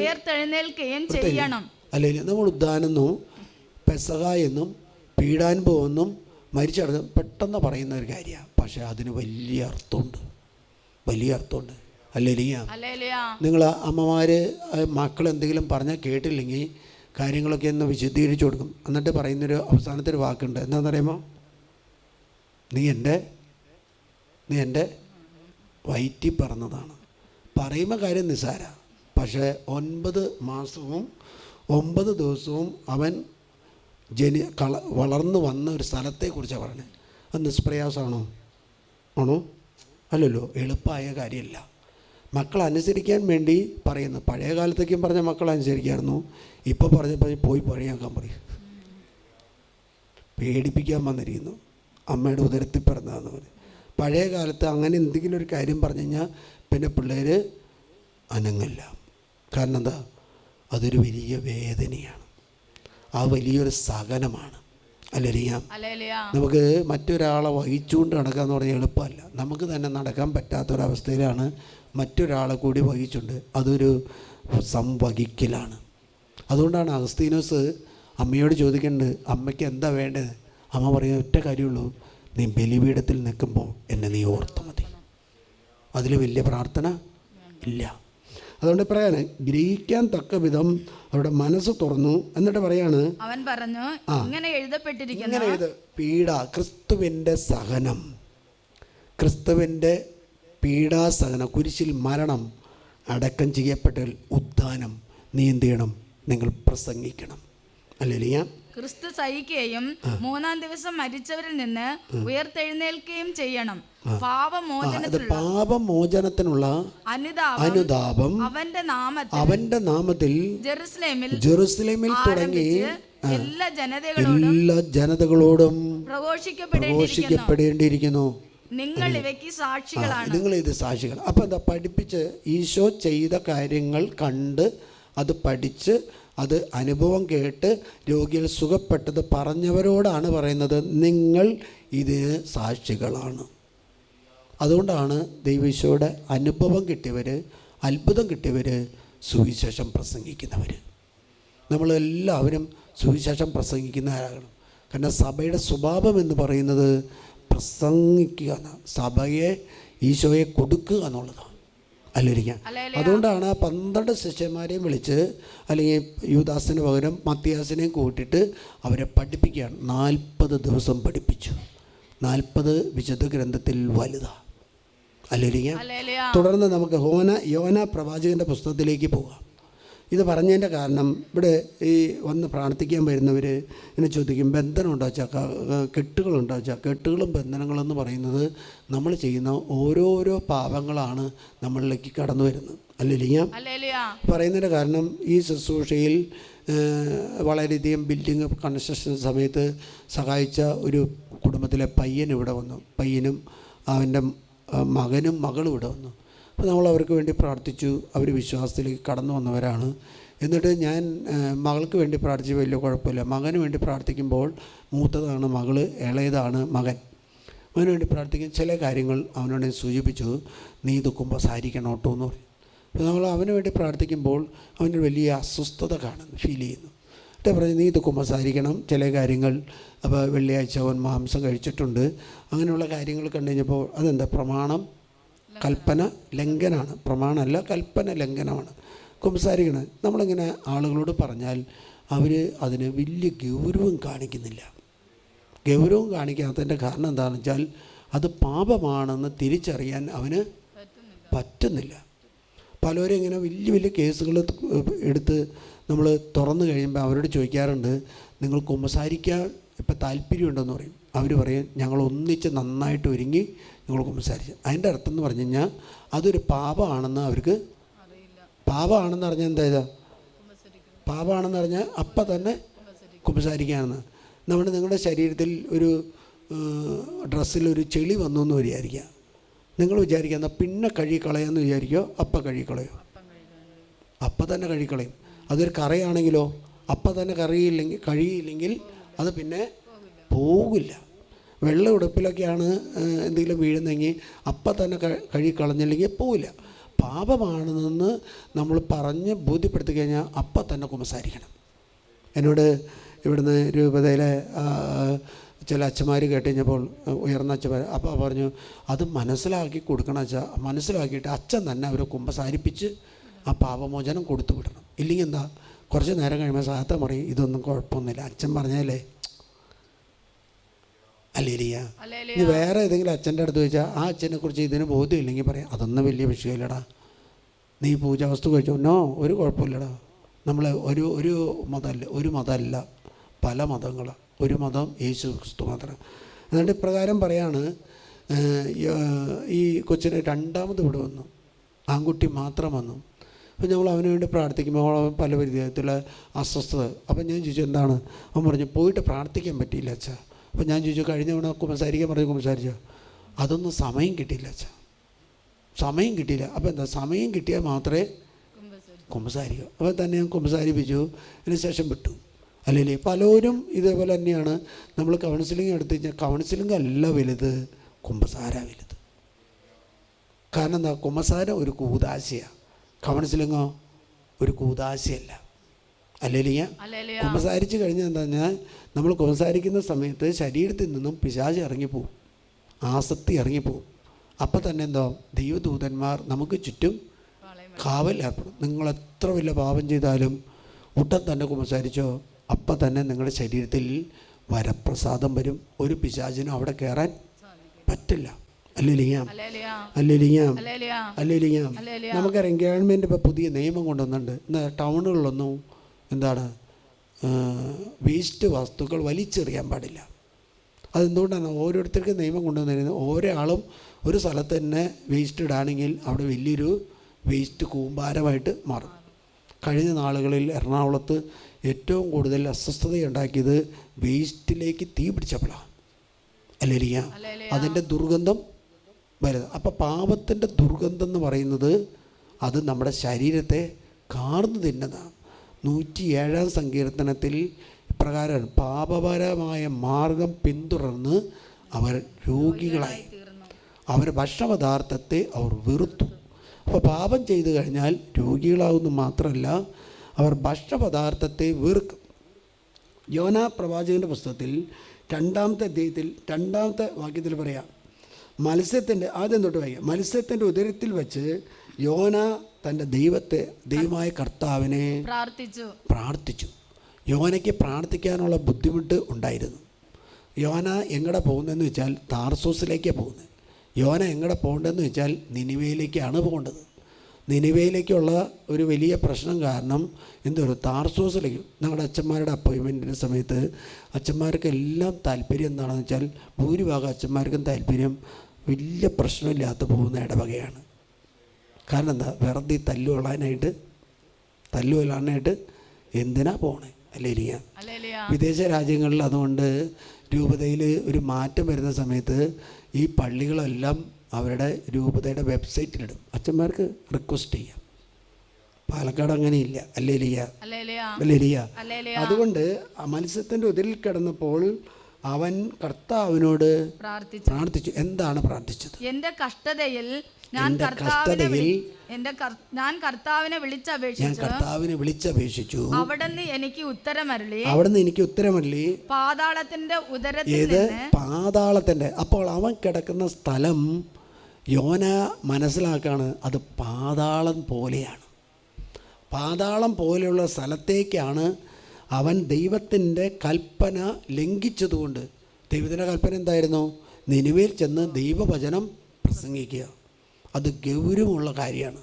ഉയർത്തെഴുന്നേൽക്കുകയും ചെയ്യണം. അല്ലെങ്കിൽ നമ്മൾ ഉദ്ധാനെന്നും പെസഹ എന്നും പീഡാനുഭവമെന്നും മരിച്ചടക്കം പെട്ടെന്ന് പറയുന്ന ഒരു കാര്യമാണ്. പക്ഷേ അതിന് വലിയ അർത്ഥമുണ്ട്. അല്ലേലിയ? നിങ്ങൾ അമ്മമാർ മക്കൾ എന്തെങ്കിലും പറഞ്ഞാൽ കേട്ടില്ലെങ്കിൽ കാര്യങ്ങളൊക്കെ ഒന്ന് വിശദീകരിച്ചു കൊടുക്കും. എന്നിട്ട് പറയുന്നൊരു അവസാനത്തെ ഒരു വാക്കുണ്ട്. എന്താണെന്ന് അറിയുമോ? നീ എൻ്റെ വയറ്റിൽ പറഞ്ഞതാണ്. പറയുമ്പോൾ കാര്യം നിസ്സാര, പക്ഷേ 9 മാസവും 9 ദിവസവും അവൻ വളർന്നു വന്ന ഒരു സ്ഥലത്തെക്കുറിച്ചാണ് പറഞ്ഞത്. അത് നിഷ്പ്രയാസമാണോ? അല്ലല്ലോ, എളുപ്പമായ കാര്യമല്ല. മക്കൾ അനുസരിക്കാൻ വേണ്ടി പറയുന്നു. പഴയ കാലത്തേക്കും പറഞ്ഞ മക്കൾ അനുസരിക്കായിരുന്നു. ഇപ്പോൾ പറഞ്ഞപ്പോൾ പോയി പണിയാക്കാൻ പറയും. പേടിപ്പിക്കാൻ വന്നിരിക്കുന്നു. അമ്മയുടെ ഉദരത്തിൽ പിറന്നതെന്ന് പറയും. പഴയ കാലത്ത് അങ്ങനെ എന്തെങ്കിലും ഒരു കാര്യം പറഞ്ഞു കഴിഞ്ഞാൽ പിന്നെ പിള്ളേർ അനങ്ങില്ല. കാരണം എന്താ? അതൊരു വലിയ വേദനയാണ്, ആ വലിയൊരു സഹനമാണ്. അല്ലറിയാം? നമുക്ക് മറ്റൊരാളെ വഹിച്ചുകൊണ്ട് നടക്കാന്ന് പറഞ്ഞാൽ എളുപ്പമല്ല. നമുക്ക് തന്നെ നടക്കാൻ പറ്റാത്തൊരവസ്ഥയിലാണ് മറ്റൊരാളെ കൂടി വഹിച്ചുണ്ട്. അതൊരു സംവഹിക്കലാണ്. അതുകൊണ്ടാണ് അഗസ്തീനോസ് അമ്മയോട് ചോദിക്കേണ്ടത്, അമ്മയ്ക്ക് എന്താ വേണ്ടത്? അമ്മ പറയുന്ന ഒറ്റ കാര്യമുള്ളൂ, നീ ബലിപീഠത്തിൽ നിൽക്കുമ്പോൾ എന്നെ നീ ഓർത്താൽ മതി. അതിൽ വലിയ പ്രാർത്ഥന ഇല്ല. അതുകൊണ്ട് പറയാണ്, ഗ്രഹിക്കാൻ തക്ക വിധം അവരുടെ മനസ്സ് തുറന്നു. എന്നിട്ട് പറയാണ്, അവൻ പറഞ്ഞു, ഇങ്ങനെ എഴുതപ്പെട്ടിരിക്കുന്നു, പീഡ, ക്രിസ്തുവിൻ്റെ സഹനം, ക്രിസ്തുവിൻ്റെ പീഡാസഹനം, കുരിശിൽ മരണം, അടക്കം ചെയ്യപ്പെട്ടാൽ ഉദ്ധാനം, നീ എന്ത് ചെയ്യണം? നിങ്ങൾ പ്രസംഗിക്കണം. അല്ലേലിയ? ക്രിസ്തു സഹിക്കുകയും 3-ാം ദിവസം മരിച്ചവരിൽ നിന്ന് ഉയർത്തെഴുന്നേൽക്കുകയും ചെയ്യണം. പാപമോചനത്തിനുള്ള അനുതാപം അവന്റെ നാമത്തിൽ ജെറുസലേമിൽ തുടങ്ങി എല്ലാ ജനതകളോടും പ്രഘോഷിക്കപ്പെടേണ്ടിയിരിക്കുന്നു. നിങ്ങൾ ഇവയ്ക്ക് സാക്ഷികളാണ്. നിങ്ങൾ ഇത് സാക്ഷികൾ. അപ്പം എന്താ? പഠിപ്പിച്ച് ഈശോ ചെയ്ത കാര്യങ്ങൾ കണ്ട് അത് പഠിച്ച് അത് അനുഭവം കേട്ട് രോഗികൾ സുഖപ്പെട്ടത് പറഞ്ഞവരോടാണ് പറയുന്നത്, നിങ്ങൾ ഇതിന് സാക്ഷികളാണ്. അതുകൊണ്ടാണ് ദൈവീശോയുടെ അനുഭവം കിട്ടിയവർ, അത്ഭുതം കിട്ടിയവർ സുവിശേഷം പ്രസംഗിക്കുന്നവർ. നമ്മളെല്ലാവരും സുവിശേഷം പ്രസംഗിക്കുന്നവരാകണം. കാരണം സഭയുടെ സ്വഭാവം എന്ന് പറയുന്നത് പ്രസംഗിക്കുക, സഭയെ ഈശോയെ കൊടുക്കുക എന്നുള്ളതാണ്. അല്ലിരിക്കാം. അതുകൊണ്ടാണ് 12 ശിഷ്യന്മാരെയും വിളിച്ച്, അല്ലെങ്കിൽ യൂദാസിന് പകരം മത്തിയാസിനെയും കൂട്ടിയിട്ട് അവരെ പഠിപ്പിക്കുകയാണ്. 40 ദിവസം പഠിപ്പിച്ചു. 40 വിശുദ്ധ ഗ്രന്ഥത്തിൽ വലുതാണ്. അല്ലിരിക്കാം. തുടർന്ന് നമുക്ക് യോന പ്രവാചകൻ്റെ പുസ്തകത്തിലേക്ക് പോകാം. ഇത് പറഞ്ഞതിൻ്റെ കാരണം, ഇവിടെ ഈ വന്ന് പ്രാർത്ഥിക്കാൻ വരുന്നവർ എന്നെ ചോദിക്കും, ബന്ധനമുണ്ടോ വെച്ചാൽ, കെട്ടുകളുണ്ടോ വെച്ചാൽ. കെട്ടുകളും ബന്ധനങ്ങളെന്ന് പറയുന്നത് നമ്മൾ ചെയ്യുന്ന ഓരോരോ പാപങ്ങളാണ് നമ്മളിലേക്ക് കടന്നു വരുന്നത്. അല്ലേലിയ? പറയുന്നതിൻ്റെ കാരണം, ഈ ശുശ്രൂഷയിൽ വളരെയധികം ബിൽഡിങ് കൺസ്ട്രക്ഷൻ സമയത്ത് സഹായിച്ച ഒരു കുടുംബത്തിലെ പയ്യൻ ഇവിടെ വന്നു. പയ്യനും അവൻ്റെ മകനും മകളും ഇവിടെ വന്നു. അപ്പോൾ നമ്മൾ അവർക്ക് വേണ്ടി പ്രാർത്ഥിച്ചു. അവർ വിശ്വാസത്തിലേക്ക് കടന്നു വന്നവരാണ്. എന്നിട്ട് ഞാൻ മകൾക്ക് വേണ്ടി പ്രാർത്ഥിച്ച് വലിയ കുഴപ്പമില്ല. മകന് വേണ്ടി പ്രാർത്ഥിക്കുമ്പോൾ മൂത്തതാണ് മകൾ, ഇളയതാണ് മകൻ. അവന് വേണ്ടി പ്രാർത്ഥിക്കും. ചില കാര്യങ്ങൾ അവനോട് സൂചിപ്പിച്ചു, നീ ഇത് കുമ്പസാരിക്കണം കേട്ടോ എന്ന് പറയും. അപ്പോൾ നമ്മൾ അവന് വേണ്ടി പ്രാർത്ഥിക്കുമ്പോൾ അവന് വലിയ അസ്വസ്ഥത ഫീൽ ചെയ്യുന്നു. എന്നിട്ട് പറഞ്ഞു, നീ ഇത് കുമ്പസാരിക്കണം ചില കാര്യങ്ങൾ. അപ്പോൾ വെള്ളിയാഴ്ച അവൻ മാംസം കഴിച്ചിട്ടുണ്ട്. അങ്ങനെയുള്ള കാര്യങ്ങൾ കണ്ടു കഴിഞ്ഞപ്പോൾ അതെന്താ, പ്രമാണം കൽപ്പന ലംഘനമാണ്. പ്രമാണമല്ല, കൽപ്പന ലംഘനമാണ് കുമ്പസാരിക്കണം. നമ്മളിങ്ങനെ ആളുകളോട് പറഞ്ഞാൽ അവർ അതിന് വലിയ ഗൗരവം കാണിക്കുന്നില്ല. ഗൗരവം കാണിക്കാത്തതിൻ്റെ കാരണം എന്താണെന്ന് വെച്ചാൽ അത് പാപമാണെന്ന് തിരിച്ചറിയാൻ അവന് പറ്റുന്നില്ല. പലരും ഇങ്ങനെ വലിയ വലിയ കേസുകൾ എടുത്ത് നമ്മൾ തുറന്നു കഴിയുമ്പോൾ അവരോട് ചോദിക്കാറുണ്ട്, നിങ്ങൾ കുമ്പസാരിക്കാൻ ഇപ്പം താല്പര്യമുണ്ടെന്ന് പറയും. അവർ പറയും, ഞങ്ങൾ ഒന്നിച്ച് നന്നായിട്ട് ഒരുങ്ങി ഞങ്ങൾ കുമ്പസാരിച്ചു. അതിൻ്റെ അർത്ഥം എന്ന് പറഞ്ഞു കഴിഞ്ഞാൽ അതൊരു പാപമാണെന്ന് അവർക്ക് പാപമാണെന്ന് പറഞ്ഞാൽ എന്താ ഇതാ പാപമാണെന്ന് പറഞ്ഞാൽ അപ്പം തന്നെ കുമ്പസാരിക്കുകയാണെന്ന്. നിങ്ങളുടെ ശരീരത്തിൽ ഒരു ഡ്രസ്സിലൊരു ചെളി വന്നു എന്ന് വിചാരിക്കുക. നിങ്ങൾ വിചാരിക്കുക എന്നാൽ പിന്നെ കഴുകിക്കളയാമെന്ന് വിചാരിക്കുമോ, അപ്പം കഴുകിക്കളയോ? അപ്പം തന്നെ കഴുകിക്കളയും. അതൊരു കറയാണെങ്കിലോ അപ്പം തന്നെ കഴുകിയില്ലെങ്കിൽ അത് പിന്നെ പോകില്ല. വെള്ള ഉടുപ്പിലൊക്കെയാണ് എന്തെങ്കിലും വീഴുന്നെങ്കിൽ അപ്പം തന്നെ കഴുകിക്കളഞ്ഞില്ലെങ്കിൽ പോവില്ല. പാപമാണെന്ന് നമ്മൾ പറഞ്ഞ് ബോധ്യപ്പെടുത്തി കഴിഞ്ഞാൽ അപ്പം തന്നെ കുമ്പസാരിക്കണം. എന്നോട് ഇവിടുന്ന് രൂപതയിലെ ചില അച്ഛന്മാർ കേട്ട് കഴിഞ്ഞപ്പോൾ, ഉയർന്ന അച്ഛന്മാർ, അപ്പോൾ പറഞ്ഞു, അത് മനസ്സിലാക്കി കൊടുക്കണം അച്ഛാ. മനസ്സിലാക്കിയിട്ട് അച്ഛൻ തന്നെ അവരെ കുമ്പസാരിപ്പിച്ച് ആ പാപമോചനം കൊടുത്തു വിടണം. ഇല്ലെങ്കിൽ എന്താ, കുറച്ച് നേരം കഴിയുമ്പോൾ സാത്ത പറയും, ഇതൊന്നും കുഴപ്പമൊന്നുമില്ല, അച്ഛൻ പറഞ്ഞാലേ. അല്ലേലിയ. ഇനി വേറെ ഏതെങ്കിലും അച്ഛൻ്റെ അടുത്ത് ചോദിച്ചാൽ ആ അച്ഛനെക്കുറിച്ച് ഇതിന് ബോധ്യമില്ലെങ്കിൽ പറയാം, അതൊന്നും വലിയ വിഷയമില്ലടാ, നീ പൂജാവസ്തു കഴിച്ചോ, നോ ഒരു കുഴപ്പമില്ലടാ. നമ്മൾ ഒരു മതമല്ല, പല മതങ്ങളാണ്. ഒരു മതം യേശു ക്രിസ്തു മാത്രം. എന്നിട്ട് ഇപ്രകാരം പറയാണ്, ഈ കൊച്ചിന് രണ്ടാമത് ഇവിടെ വന്നു, ആൺകുട്ടി മാത്രം വന്നു. അപ്പോൾ ഞങ്ങൾ അവന് വേണ്ടി പ്രാർത്ഥിക്കുമ്പോൾ അവൻ പല വിധത്തിലുള്ള അസ്വസ്ഥത. അപ്പം ഞാൻ ചോദിച്ചു, എന്താണ്? അവൻ പറഞ്ഞു, പോയിട്ട് പ്രാർത്ഥിക്കാൻ പറ്റിയില്ല അച്ഛാ. അപ്പം ഞാൻ ചോദിച്ചു, കഴിഞ്ഞ തവണ കുമ്പസാരിക്കാൻ പറഞ്ഞു, കുമ്പസാരിച്ചോ? അതൊന്നും സമയം കിട്ടിയില്ല അച്ഛാ, സമയം കിട്ടിയില്ല. അപ്പോൾ എന്താ, സമയം കിട്ടിയാൽ മാത്രമേ കുമ്പസാരിക്കൂ. അപ്പോൾ തന്നെ ഞാൻ കുമ്പസാരിപ്പിച്ചു, അതിന് ശേഷം വിട്ടു. അല്ലെങ്കിൽ പലരും ഇതേപോലെ തന്നെയാണ്. നമ്മൾ കൗൺസിലിംഗ് എടുത്തു കഴിഞ്ഞാൽ കൗൺസിലിംഗ് അല്ല വലുത്, കുമ്പസാര വലുത്. കാരണം എന്താ, കുമ്പസാരം ഒരു കൂദാശയാണ്, കൗൺസിലിങ്ങോ ഒരു കൂദാശയല്ല. അല്ലെങ്കിൽ കുമ്പസാരിച്ച് കഴിഞ്ഞാൽ എന്താ പറഞ്ഞാൽ, നമ്മൾ കുമ്പസാരിക്കുന്ന സമയത്ത് ശരീരത്തിൽ നിന്നും പിശാച് ഇറങ്ങിപ്പോവും, ആസക്തി ഇറങ്ങിപ്പോവും. അപ്പം തന്നെ എന്താ, ദൈവദൂതന്മാർ നമുക്ക് ചുറ്റും കാവൽ ഏർപ്പെടും. നിങ്ങൾ എത്ര വലിയ പാപം ചെയ്താലും ഉടൻ തന്നെ കുമ്പസാരിച്ചോ, അപ്പം തന്നെ നിങ്ങളുടെ ശരീരത്തിൽ വരപ്രസാദം വരും. ഒരു പിശാചിനും അവിടെ കയറാൻ പറ്റില്ല. അല്ലേലിയാം. നമുക്കറിയാം, ഗവൺമെൻറ് ഇപ്പോൾ പുതിയ നിയമം കൊണ്ടുവന്നുണ്ട്. എന്നാൽ ടൗണുകളിലൊന്നും എന്താണ്, വേസ്റ്റ് വസ്തുക്കൾ വലിച്ചെറിയാൻ പാടില്ല. അതെന്തുകൊണ്ടാണ്? ഓരോരുത്തർക്ക് നിയമം കൊണ്ടുവന്നിരുന്നത്, ഓരോ ആളും ഒരു സ്ഥലത്ത് തന്നെ വേസ്റ്റ് ഇടാണെങ്കിൽ അവിടെ വലിയൊരു വേസ്റ്റ് കൂമ്പാരമായിട്ട് മാറും. കഴിഞ്ഞ നാളുകളിൽ എറണാകുളത്ത് ഏറ്റവും കൂടുതൽ അസ്വസ്ഥതയുണ്ടാക്കിയത് വേസ്റ്റിലേക്ക് തീ പിടിച്ചപ്പോഴാണ്. അല്ലേലിയ. അതിൻ്റെ ദുർഗന്ധം വരുന്നത്. അപ്പോൾ പാപത്തിൻ്റെ ദുർഗന്ധം എന്ന് പറയുന്നത് അത് നമ്മുടെ ശരീരത്തെ കാർന്നു തിന്നതാണ്. 107-ാം സങ്കീർത്തനത്തിൽ ഇപ്രകാരമാണ്, പാപപരമായ മാർഗം പിന്തുടർന്ന് അവർ രോഗികളായി, അവർ ഭക്ഷണപദാർത്ഥത്തെ അവർ വെറുത്തു. അപ്പോൾ പാപം ചെയ്തു കഴിഞ്ഞാൽ രോഗികളാവുന്നു മാത്രമല്ല, അവർ ഭക്ഷണപദാർത്ഥത്തെ വെറുക്കും. യോനാ പ്രവാചകൻ്റെ പുസ്തകത്തിൽ 2-ാമത്തെ അധ്യായത്തിൽ 2-ാമത്തെ വാക്യത്തിൽ പറയാം, മത്സ്യത്തിൻ്റെ ആദ്യം തൊട്ട് വായിക്കാം. മത്സ്യത്തിൻ്റെ ഉദരത്തിൽ വെച്ച് യോന തൻ്റെ ദൈവമായ കർത്താവിനെ പ്രാർത്ഥിച്ചു. യോനയ്ക്ക് പ്രാർത്ഥിക്കാനുള്ള ബുദ്ധിമുട്ട് ഉണ്ടായിരുന്നു. യോന എങ്ങടെ പോകുന്നതെന്ന് വെച്ചാൽ താർസൂസിലേക്കാണ് പോകുന്നത്. യോന എങ്ങടെ പോകേണ്ടതെന്ന് വെച്ചാൽ നിനിവയിലേക്കാണ് പോകേണ്ടത്. നിനിവയിലേക്കുള്ള ഒരു വലിയ പ്രശ്നം കാരണം എന്തൊരു താർസൂസിലേക്ക്. ഞങ്ങളുടെ അച്ഛന്മാരുടെ അപ്പോയിൻമെൻറ്റിൻ്റെ സമയത്ത് അച്ഛന്മാർക്കെല്ലാം താല്പര്യം എന്താണെന്ന് വെച്ചാൽ, ഭൂരിഭാഗം അച്ഛന്മാർക്കും താല്പര്യം വലിയ പ്രശ്നമില്ലാത്ത പോകുന്ന ഇടവകയാണ്. കാരണം എന്താ, വെറുതെ തല്ലുകൊള്ളാനായിട്ട് എന്തിനാ പോണേ? ഹല്ലേലൂയ. ഹല്ലേലൂയ. വിദേശ രാജ്യങ്ങളിൽ അതുകൊണ്ട് രൂപതയിൽ ഒരു മാറ്റം വരുന്ന സമയത്ത് ഈ പള്ളികളെല്ലാം അവരുടെ രൂപതയുടെ വെബ്സൈറ്റിലിടും. അച്ഛന്മാർക്ക് റിക്വസ്റ്റ് ചെയ്യാം. പാലക്കാട് അങ്ങനെയില്ല. ഹല്ലേലൂയ. ഹല്ലേലൂയ. ഹല്ലേലൂയ. ഹല്ലേലൂയ. അതുകൊണ്ട് ആ മത്സ്യത്തിൻ്റെ ഉദരിൽ കിടന്നപ്പോൾ അവൻ കർത്താവിനോട് പ്രാർത്ഥിച്ചു. എന്താണ് പ്രാർത്ഥിച്ചത്? എന്റെ കഷ്ടതയിൽ ഞാൻ എൻ്റെ കർത്താവിനെ ഞാൻ കർത്താവിനെ വിളിച്ചപേക്ഷിച്ചു. അവിടുന്ന് എനിക്ക് ഉത്തരമരുളി. പാതാളത്തിന്റെ ഉദരത്തിൽ ഏത് പാതാളത്തിൻ്റെ? അപ്പോൾ അവൻ കിടക്കുന്ന സ്ഥലം യോന മനസ്സിലാക്കാണ്, അത് പാതാളം പോലെയാണ്. പാതാളം പോലെയുള്ള സ്ഥലത്തേക്കാണ് അവൻ ദൈവത്തിൻ്റെ കൽപ്പന ലംഘിച്ചതുകൊണ്ട്. ദൈവത്തിൻ്റെ കൽപ്പന എന്തായിരുന്നു? നിനിവേൽ ചെന്ന് ദൈവവചനം പ്രസംഗിക്കുക. അത് ഗൗരവമുള്ള കാര്യമാണ്.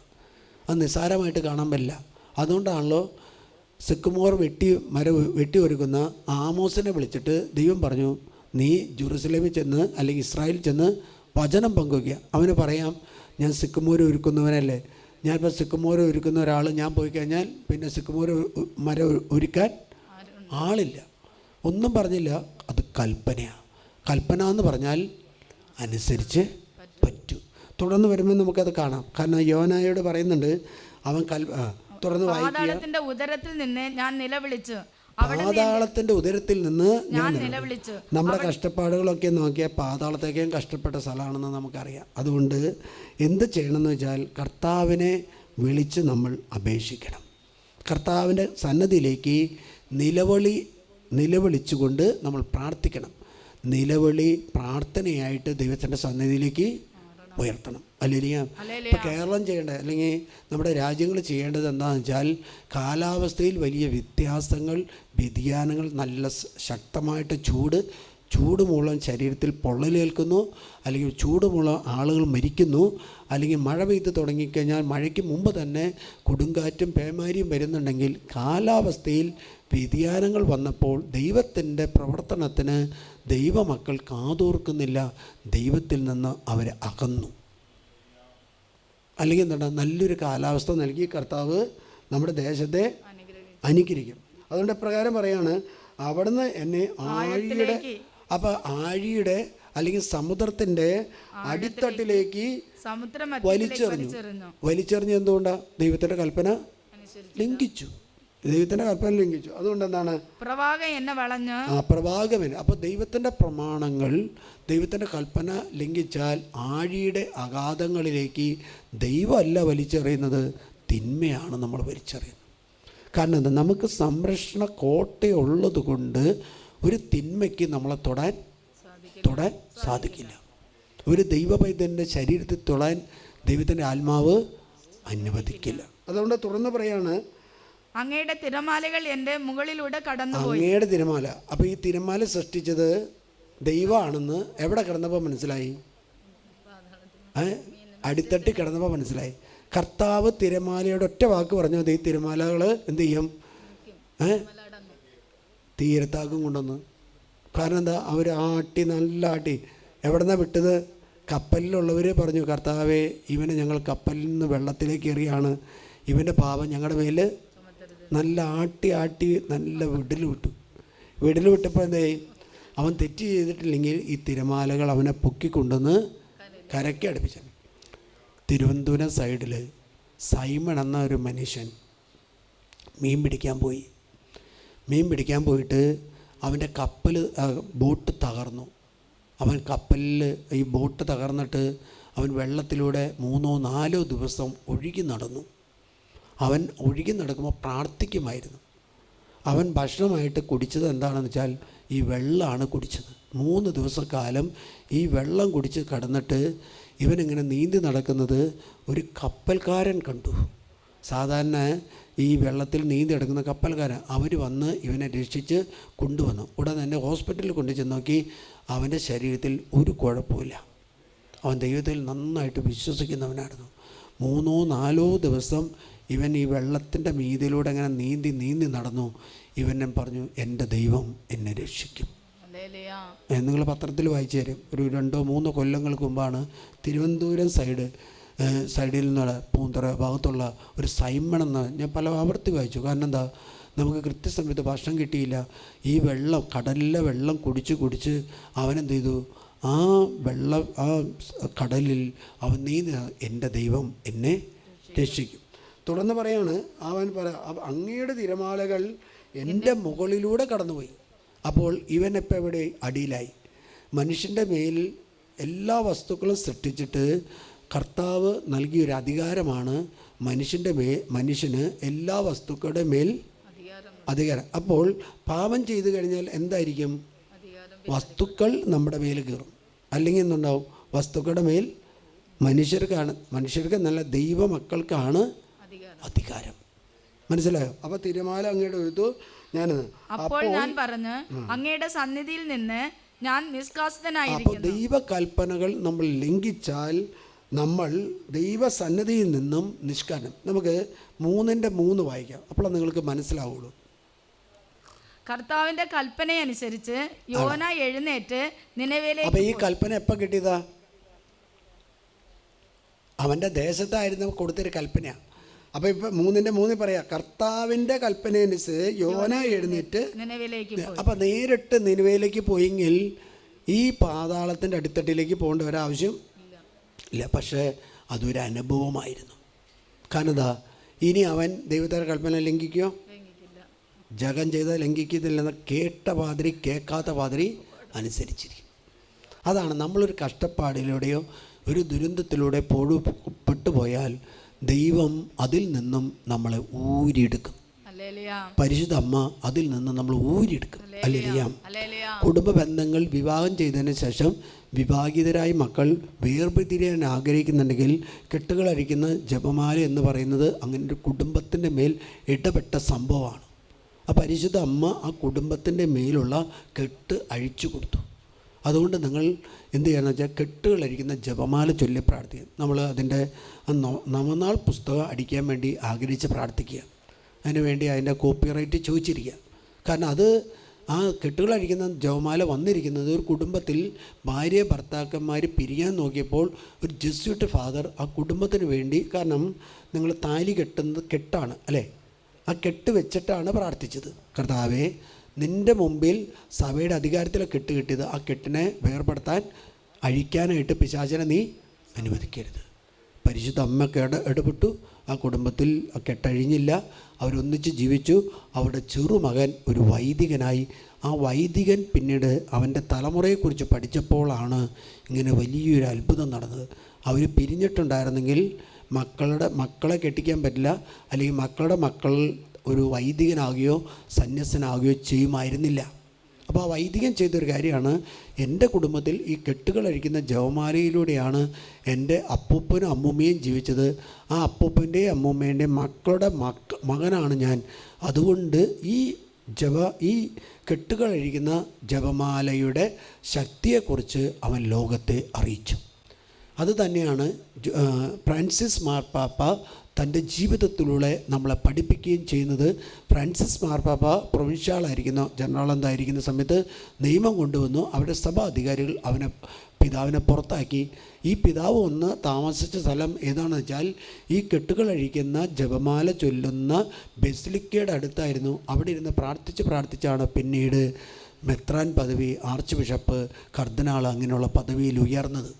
അത് നിസ്സാരമായിട്ട് കാണാൻ പറ്റില്ല. അതുകൊണ്ടാണല്ലോ സിക്കുമോർ വെട്ടി ഒരുക്കുന്ന ആമോസിനെ വിളിച്ചിട്ട് ദൈവം പറഞ്ഞു, നീ ജെറുസലേമിൽ ചെന്ന് അല്ലെങ്കിൽ ഇസ്രായേലിൽ ചെന്ന് വചനം പങ്കുവയ്ക്കുക. അവന് പറയാം, ഞാൻ സിക്കുമോർ ഒരുക്കുന്നവനല്ലേ, ഞാനിപ്പോൾ സിക്കുമോർ ഒരുക്കുന്ന ഒരാൾ ഞാൻ പോയി കഴിഞ്ഞാൽ പിന്നെ സിക്കുമോർ മരം ഒരുക്കാൻ ആളില്ല. ഒന്നും പറഞ്ഞില്ല. അത് കൽപ്പനയാണ്. കൽപ്പന എന്ന് പറഞ്ഞാൽ അനുസരിച്ച് പറ്റൂ. തുടർന്ന് വരുമ്പോൾ നമുക്കത് കാണാം. കാരണം യോനായോട് പറയുന്നുണ്ട്, അവൻ തുടർന്ന് വായിക്കുക. പാതാളത്തിന്റെ ഉദരത്തിൽ നിന്ന് ഞാൻ നിലവിളിച്ചു. നമ്മുടെ കഷ്ടപ്പാടുകളൊക്കെ നോക്കിയാൽ പാതാളത്തേക്കും കഷ്ടപ്പെട്ട സ്ഥലമാണെന്ന് നമുക്കറിയാം. അതുകൊണ്ട് എന്ത് ചെയ്യണമെന്ന് വെച്ചാൽ കർത്താവിനെ വിളിച്ച് നമ്മൾ അപേക്ഷിക്കണം. കർത്താവിൻ്റെ സന്നദ്ധിയിലേക്ക് നിലവിളിച്ചുകൊണ്ട് നമ്മൾ പ്രാർത്ഥിക്കണം. നിലവിളി പ്രാർത്ഥനയായിട്ട് ദൈവത്തിൻ്റെ സന്നിധിയിലേക്ക് ഉയർത്തണം. ഹല്ലേലൂയ. ഇപ്പോൾ കേരളം ചെയ്യേണ്ടത് അല്ലെങ്കിൽ നമ്മുടെ രാജ്യങ്ങൾ ചെയ്യേണ്ടത് എന്താണെന്ന് വെച്ചാൽ കാലാവസ്ഥയിൽ വലിയ വ്യതിയാനങ്ങൾ, നല്ല ശക്തമായിട്ട് ചൂട് മൂലം ശരീരത്തിൽ പൊള്ളലേൽക്കുന്നു, അല്ലെങ്കിൽ ചൂട് മൂലം ആളുകൾ മരിക്കുന്നു, അല്ലെങ്കിൽ മഴ പെയ്ത് തുടങ്ങിക്കഴിഞ്ഞാൽ മഴയ്ക്ക് മുമ്പ് തന്നെ കൊടുങ്കാറ്റും പേമാരിയും വരുന്നുണ്ടെങ്കിൽ കാലാവസ്ഥയിൽ വ്യതിയാനങ്ങൾ വന്നപ്പോൾ ദൈവത്തിൻ്റെ പ്രവർത്തനത്തിന് ദൈവമക്കൾ കാതോർക്കുന്നില്ല. ദൈവത്തിൽ നിന്ന് അവർ അകന്നു. അല്ലെങ്കിൽ എന്താണ്? നല്ലൊരു കാലാവസ്ഥ നൽകി കർത്താവ് നമ്മുടെ ദേശത്തെ അനുഗ്രഹിക്കും. അതുകൊണ്ട് പ്രകാരം പറയാണ്, അവിടുന്ന് എന്നെ ആഴിയുടെ അല്ലെങ്കിൽ സമുദ്രത്തിൻ്റെ അടിത്തട്ടിലേക്ക് വലിച്ചെറിഞ്ഞു. എന്തുകൊണ്ടാണ്? ദൈവത്തിൻ്റെ കൽപ്പന ലംഘിച്ചു. അതുകൊണ്ട് എന്താണ്? പ്രവാഹം. അപ്പോൾ ദൈവത്തിൻ്റെ പ്രമാണങ്ങൾ, ദൈവത്തിൻ്റെ കൽപ്പന ലംഘിച്ചാൽ ആഴിയുടെ അഗാധങ്ങളിലേക്ക് ദൈവമല്ല വലിച്ചെറിയുന്നത്, തിന്മയാണ് നമ്മൾ വലിച്ചെറിയുന്നത്. കാരണം എന്താ? നമുക്ക് സംരക്ഷണ കോട്ടയുള്ളത് കൊണ്ട് ഒരു തിന്മയ്ക്ക് നമ്മളെ തൊടാൻ സാധിക്കില്ല. ഒരു ദൈവപൈതൻ്റെ ശരീരത്തിൽ തൊടാൻ ദൈവത്തിൻ്റെ ആത്മാവ് അനുവദിക്കില്ല. അതുകൊണ്ട് തുറന്നു പറയാണ്, അങ്ങയുടെ തിരമാലകൾ എൻ്റെ മുകളിലൂടെ കടന്നുപോയി. അങ്ങയുടെ തിരമാല. അപ്പോൾ ഈ തിരമാല സൃഷ്ടിച്ചത് ദൈവമാണെന്ന് എവിടെ കിടന്നപ്പോൾ മനസ്സിലായി? അടിത്തട്ടി കിടന്നപ്പോൾ മനസ്സിലായി. കർത്താവ് തിരമാലയുടെ ഒറ്റ വാക്ക് പറഞ്ഞു, ഈ തിരമാലകൾ എന്ത് ചെയ്യും? തീരത്താക്കും കൊണ്ടുവന്ന്. കാരണം എന്താ? അവർ നല്ല ആട്ടി. എവിടെന്നാ വിട്ടത്? കപ്പലിലുള്ളവർ പറഞ്ഞു, കർത്താവേ, ഇവനെ ഞങ്ങൾ കപ്പലിൽ നിന്ന് വെള്ളത്തിലേക്ക് എറിയാണ്, ഇവൻ്റെ പാപം ഞങ്ങളുടെ മേൽ നല്ല ആട്ടി നല്ല വിടൽ വിട്ടപ്പോൾ എന്തായി? അവൻ തെറ്റ് ചെയ്തിട്ടില്ലെങ്കിൽ ഈ തിരമാലകൾ അവനെ പൊക്കിക്കൊണ്ടുവന്ന് കരയ്ക്ക് അടുപ്പിച്ചു. തിരുവനന്തപുരം സൈഡിൽ സൈമൺ എന്ന ഒരു മനുഷ്യൻ മീൻ പിടിക്കാൻ പോയിട്ട് അവൻ്റെ ബോട്ട് തകർന്നു. അവൻ കപ്പലിൽ ഈ ബോട്ട് തകർന്നിട്ട് അവൻ വെള്ളത്തിലൂടെ 3-4 ദിവസം ഒഴുകി നടന്നു. അവൻ ഒഴുകി നടക്കുമ്പോൾ പ്രാർത്ഥിക്കുമായിരുന്നു. അവൻ ഭക്ഷണമായിട്ട് കുടിച്ചത് എന്താണെന്ന് വെച്ചാൽ ഈ വെള്ളമാണ് കുടിച്ചത്. 3 ദിവസക്കാലം ഈ വെള്ളം കുടിച്ച് കിടന്നിട്ട് ഇവനിങ്ങനെ നീന്തി നടക്കുന്നത് ഒരു കപ്പൽക്കാരൻ കണ്ടു. സാധാരണ ഈ വെള്ളത്തിൽ നീന്തി കിടക്കുന്ന കപ്പൽക്കാരൻ അവർ വന്ന് ഇവനെ രക്ഷിച്ച് കൊണ്ടുവന്നു. ഉടനെ തന്നെ ഹോസ്പിറ്റലിൽ കൊണ്ടു ചെന്ന് നോക്കി, അവൻ്റെ ശരീരത്തിൽ ഒരു കുഴപ്പമില്ല. അവൻ ദൈവത്തിൽ നന്നായിട്ട് വിശ്വസിക്കുന്നവനായിരുന്നു. 3-4 ദിവസം ഇവൻ ഈ വെള്ളത്തിൻ്റെ മീതിലൂടെ അങ്ങനെ നീന്തി നടന്നു. ഇവനെ പറഞ്ഞു, എൻ്റെ ദൈവം എന്നെ രക്ഷിക്കും. നിങ്ങൾ പത്രത്തിൽ വായിച്ചു തരും. ഒരു 2-3 കൊല്ലങ്ങൾക്ക് മുമ്പാണ് തിരുവനന്തപുരം സൈഡിൽ നിന്നുള്ള പൂന്തറ ഭാഗത്തുള്ള ഒരു സൈമൺ എന്ന് ഞാൻ പല ആവർത്തി വായിച്ചു. കാരണം എന്താ? നമുക്ക് കൃത്യസമയത്ത് ഭക്ഷണം കിട്ടിയില്ല. ഈ വെള്ളം, കടലിലെ വെള്ളം കുടിച്ച് അവനെന്ത് ചെയ്തു? ആ വെള്ളം, ആ കടലിൽ അവൻ നീന്തി, എൻ്റെ ദൈവം എന്നെ രക്ഷിക്കും. തുടർന്ന് പറയാണ്, അവൻ അങ്ങയുടെ തിരമാലകൾ എൻ്റെ മുകളിലൂടെ കടന്നുപോയി. അപ്പോൾ ഇവനെപ്പോൾ എവിടെ? അടിയിലായി. മനുഷ്യൻ്റെ മേൽ എല്ലാ വസ്തുക്കളും സൃഷ്ടിച്ചിട്ട് കർത്താവ് നൽകിയൊരു അധികാരമാണ് മനുഷ്യന് എല്ലാ വസ്തുക്കളുടെ മേൽ അധികാരം. അപ്പോൾ പാപം ചെയ്തു കഴിഞ്ഞാൽ എന്തായിരിക്കും? വസ്തുക്കൾ നമ്മുടെ മേൽ കയറും. അല്ലെങ്കിൽ എന്തുണ്ടാവും? വസ്തുക്കളുടെ മേൽ മനുഷ്യർക്ക് നല്ല ദൈവമക്കൾക്കാണ് അധികാരം. മനസ്സിലായോ? അപ്പോൾ തിരമാല അങ്ങയുടെ എടുത്തു. അപ്പോൾ ഞാൻ പറഞ്ഞു, അങ്ങയുടെ സന്നിധിയിൽ നിന്ന് ഞാൻ നിഷ്കാസിതനായിരിക്കുന്നു. അപ്പോൾ ദൈവകൽപ്പനകൾ നമ്മൾ ലംഘിച്ചാൽ നമ്മൾ ദൈവസന്നിധിയിൽ നിന്നും നിഷ്കാരണം. നമുക്ക് 3:3 വായിക്കാം, അപ്പോൾ നിങ്ങൾക്ക് മനസ്സിലാവുള്ളൂ. കർത്താവിന്റെ കൽപ്പനയനുസരിച്ച് യോന എഴുന്നേറ്റ് നിനവേലേക്ക്. അപ്പോൾ ഈ കൽപ്പന എപ്പോൾ കിട്ടിയതാ? അവൻ്റെ ദേശത്തായിരുന്നു കൊടുത്തൊരു കൽപ്പനയാണ്. അപ്പോൾ ഇപ്പം 3:3 പറയാം, കർത്താവിൻ്റെ കൽപ്പനയനുസരിച്ച് യോന എഴുന്നേറ്റ് നിനവേലേക്ക്. അപ്പം നേരിട്ട് നിനവേലേക്ക് പോയെങ്കിൽ ഈ പാതാളത്തിൻ്റെ അടിത്തട്ടിലേക്ക് പോകേണ്ട ഒരാവശ്യം ഇല്ല. പക്ഷേ അതൊരു അനുഭവമായിരുന്നു. കാരണം എന്താ? ഇനി അവൻ ദൈവത്തിൻ്റെ കൽപ്പന ലംഘിക്കുകയോ? ജഗം ചെയ്ത് ലംഘിക്കുന്നില്ലെന്ന് കേട്ട പാതിരി കേൾക്കാത്ത പാതിരി അനുസരിച്ചിരിക്കും. അതാണ് നമ്മളൊരു കഷ്ടപ്പാടിലൂടെയോ ഒരു ദുരന്തത്തിലൂടെ പെട്ടുപോയാൽ ദൈവം അതിൽ നിന്നും നമ്മളെ ഊരിയെടുക്കും. പരിശുദ്ധ അമ്മ അതിൽ നിന്ന് നമ്മൾ ഊരിയെടുക്കും. ഹല്ലേലൂയ. കുടുംബ ബന്ധങ്ങൾ വിവാഹം ചെയ്തതിന് ശേഷം വിവാഹിതരായി മക്കൾ വേർപിരിയാൻ ആഗ്രഹിക്കുന്നുണ്ടെങ്കിൽ കെട്ടുകളഴിക്കുന്ന ജപമാല എന്ന് പറയുന്നത് അങ്ങനെ ഒരു കുടുംബത്തിൻ്റെ മേൽ ഇടപെട്ട സംഭവമാണ്. ആ പരിശുദ്ധ അമ്മ ആ കുടുംബത്തിൻ്റെ മേലുള്ള കെട്ട് അഴിച്ചു കൊടുത്തു. അതുകൊണ്ട് നിങ്ങൾ എന്ത് ചെയ്യുകയെന്ന് വെച്ചാൽ കെട്ടുകളഴിക്കുന്ന ജപമാല ചൊല്ലി പ്രാർത്ഥിക്കുക. നമ്മൾ അതിൻ്റെ നവനാൾ പുസ്തകം അടിക്കാൻ വേണ്ടി ആഗ്രഹിച്ച് പ്രാർത്ഥിക്കുക. അതിനുവേണ്ടി അതിൻ്റെ കോപ്പിറൈറ്റ് ചോദിച്ചിരിക്കുക. കാരണം അത് ആ കെട്ടുകളഴിക്കുന്ന ജപമാല വന്നിരിക്കുന്നത് ഒരു കുടുംബത്തിൽ ഭാര്യ ഭർത്താക്കന്മാർ പിരിയാൻ നോക്കിയപ്പോൾ ഒരു ജെസ്യൂട്ട് ഫാദർ ആ കുടുംബത്തിന് വേണ്ടി, കാരണം നിങ്ങൾ താലി കെട്ടുന്നത് കെട്ടാണ് അല്ലേ, ആ കെട്ട് വെച്ചിട്ടാണ് പ്രാർത്ഥിച്ചത്. കർത്താവേ, നിൻ്റെ മുമ്പിൽ സഭയുടെ അധികാരത്തിലെ കെട്ട് കിട്ടിയത്, ആ കെട്ടിനെ വേർപെടുത്താൻ അഴിക്കാനായിട്ട് പിശാചനെ നീ അനുവദിക്കരുത്. പരിശുദ്ധ അമ്മയ്ക്ക് ഇടപെട്ടു. ആ കുടുംബത്തിൽ ആ കെട്ടഴിഞ്ഞില്ല, അവരൊന്നിച്ച് ജീവിച്ചു. അവരുടെ ചെറുമകൻ ഒരു വൈദികനായി. ആ വൈദികൻ പിന്നീട് അവൻ്റെ തലമുറയെക്കുറിച്ച് പഠിച്ചപ്പോഴാണ് ഇങ്ങനെ വലിയൊരു അത്ഭുതം നടന്നത്. അവർ പിരിഞ്ഞിട്ടുണ്ടായിരുന്നെങ്കിൽ മക്കളെ കെട്ടിക്കാൻ പറ്റില്ല, അല്ലെങ്കിൽ മക്കളുടെ മക്കൾ ഒരു വൈദികനാകുകയോ സന്യസ്തനാകുകയോ ചെയ്യുമായിരുന്നില്ല. അപ്പോൾ ആ വൈദികൻ ചെയ്തൊരു കാര്യമാണ്, എൻ്റെ കുടുംബത്തിൽ ഈ കെട്ടുകളഴിക്കുന്ന ജപമാലയിലൂടെയാണ് എൻ്റെ അപ്പൂപ്പനും അമ്മൂമ്മയും ജീവിച്ചത്. ആ അപ്പൂപ്പൻ്റെയും അമ്മൂമ്മേൻ്റെയും മക്കളുടെ മകനാണ് ഞാൻ. അതുകൊണ്ട് ഈ കെട്ടുകളഴിക്കുന്ന ജപമാലയുടെ ശക്തിയെക്കുറിച്ച് അവൻ ലോകത്തെ അറിയിച്ചു. അതുതന്നെയാണ് ഫ്രാൻസിസ് മാർപ്പാപ്പ തൻ്റെ ജീവിതത്തിലൂടെ നമ്മളെ പഠിപ്പിക്കുകയും ചെയ്യുന്നത്. ഫ്രാൻസിസ് മാർപ്പാപ്പ പ്രൊവിൻഷ്യാളായിരിക്കുന്ന ജനറലായിരിക്കുന്ന സമയത്ത് നിയമം കൊണ്ടുവന്നു. അവരുടെ സഭാ അധികാരികൾ പിതാവിനെ പുറത്താക്കി. ഈ പിതാവ് ഒന്ന് താമസിച്ച സ്ഥലം ഏതാണെന്ന് വെച്ചാൽ ഈ കെട്ടുകളഴിക്കുന്ന ജപമാല ചൊല്ലുന്ന ബെസിലിക്കയുടെ അടുത്തായിരുന്നു. അവിടെ ഇരുന്ന് പ്രാർത്ഥിച്ചാണ് പിന്നീട് മെത്രാൻ പദവി, ആർച്ച് ബിഷപ്പ്, കർദിനാൾ അങ്ങനെയുള്ള പദവിയിൽ ഉയർന്നത്.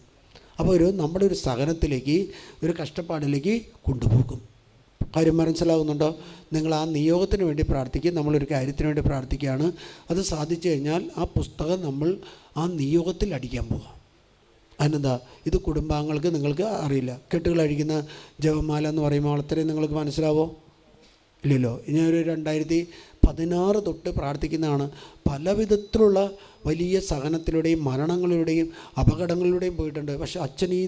അപ്പോൾ നമ്മുടെ ഒരു സഹനത്തിലേക്ക്, ഒരു കഷ്ടപ്പാടിലേക്ക് കൊണ്ടുപോകും. കാര്യം മനസ്സിലാകുന്നുണ്ടോ? നിങ്ങൾ ആ നിയോഗത്തിന് വേണ്ടി പ്രാർത്ഥിക്കുക. നമ്മളൊരു കാര്യത്തിന് വേണ്ടി പ്രാർത്ഥിക്കുകയാണ്. അത് സാധിച്ചു കഴിഞ്ഞാൽ ആ പുസ്തകം നമ്മൾ ആ നിയോഗത്തിൽ അടിക്കാൻ പോകാം. അതിനെന്താ, ഇത് കുടുംബാംഗങ്ങൾക്ക് നിങ്ങൾക്ക് അറിയില്ല. കെട്ടുകളഴിക്കുന്ന ജപമാല എന്ന് പറയുമ്പോൾ അത്രയും നിങ്ങൾക്ക് മനസ്സിലാവോ? ഇല്ലല്ലോ. ഞാനൊരു 2016 തൊട്ട് പ്രാർത്ഥിക്കുന്നതാണ്. പല വിധത്തിലുള്ള വലിയ സഹനത്തിലൂടെയും മരണങ്ങളിലൂടെയും അപകടങ്ങളിലൂടെയും പോയിട്ടുണ്ട്. പക്ഷേ അച്ഛൻ ഈ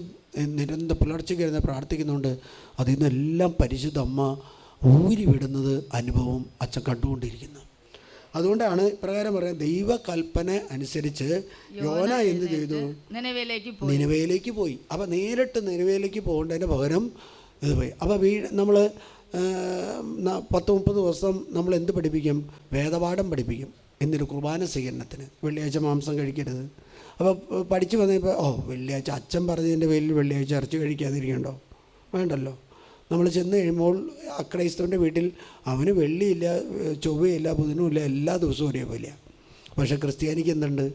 നിരന്തരം പുലർച്ചയ്ക്ക് ഇരുന്ന് പ്രാർത്ഥിക്കുന്നുണ്ട്. അതിൽ നിന്നെല്ലാം പരിശുദ്ധ അമ്മ ഊരിവിടുന്നത് അനുഭവം അച്ഛൻ കണ്ടുകൊണ്ടിരിക്കുന്നു. അതുകൊണ്ടാണ് ഇപ്രകാരം പറയുന്നത്, ദൈവകൽപ്പന അനുസരിച്ച് യോന എന്ത് ചെയ്തു? നിനവേലേക്ക് പോയി. അപ്പോൾ നേരിട്ട് നിനവേലേക്ക് പോകേണ്ടതിന് പകരം ഇത് പോയി. അപ്പോൾ നമ്മൾ 10-30 ദിവസം നമ്മൾ എന്ത് പഠിപ്പിക്കും? വേദപാഠം പഠിപ്പിക്കും. എന്തിന്? കുർബാന സ്വീകരണത്തിന്. വെള്ളിയാഴ്ച മാംസം കഴിക്കരുത്. അപ്പോൾ പഠിച്ചു വന്നപ്പോൾ വെള്ളിയാഴ്ച അച്ഛൻ പറഞ്ഞതിൻ്റെ പേരിൽ വെള്ളിയാഴ്ച ഇറച്ചി കഴിക്കാതിരിക്കണ്ടോ? വേണ്ടല്ലോ. നമ്മൾ ചെന്ന് കഴിയുമ്പോൾ അക്രൈസ്തവൻ്റെ വീട്ടിൽ അവന് വെള്ളിയില്ല, ചൊവ്വയില്ല, ബുധനുമില്ല, എല്ലാ ദിവസവും ഒരേപോലെയാണ്. പക്ഷേ ക്രിസ്ത്യാനിക്ക് എന്തുണ്ട്?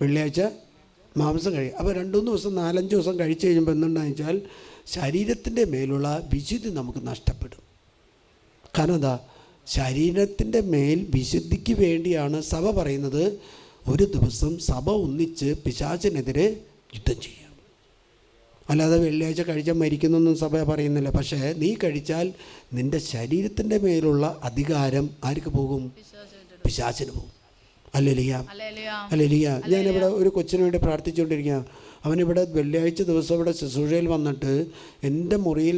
വെള്ളിയാഴ്ച മാംസം കഴിയും. അപ്പോൾ 2-3 ദിവസം 4-5 ദിവസം കഴിച്ച് കഴിയുമ്പോൾ എന്തുണ്ടാണെന്ന് വെച്ചാൽ ശരീരത്തിൻ്റെ മേലുള്ള വിശുദ്ധി നമുക്ക് നഷ്ടപ്പെടും. കാരണം എന്താ? ശരീരത്തിൻ്റെ മേൽ വിശുദ്ധിക്ക് വേണ്ടിയാണ് സഭ പറയുന്നത് ഒരു ദിവസം സഭ ഒന്നിച്ച് പിശാചിനെതിരെ യുദ്ധം ചെയ്യാം. അല്ലാതെ വെള്ളിയാഴ്ച കഴിച്ചാൽ മരിക്കുന്നൊന്നും സഭ പറയുന്നില്ല. പക്ഷേ നീ കഴിച്ചാൽ നിൻ്റെ ശരീരത്തിൻ്റെ മേലുള്ള അധികാരം ആർക്ക് പോകും? പിശാചിന് പോകും. Hallelujah, hallelujah. ഞാനിവിടെ ഒരു കൊച്ചിന് വേണ്ടി പ്രാർത്ഥിച്ചുകൊണ്ടിരിക്കുക. അവനിവിടെ വെള്ളിയാഴ്ച ദിവസം ഇവിടെ ശുശ്രൂഷയിൽ വന്നിട്ട് എൻ്റെ മുറിയിൽ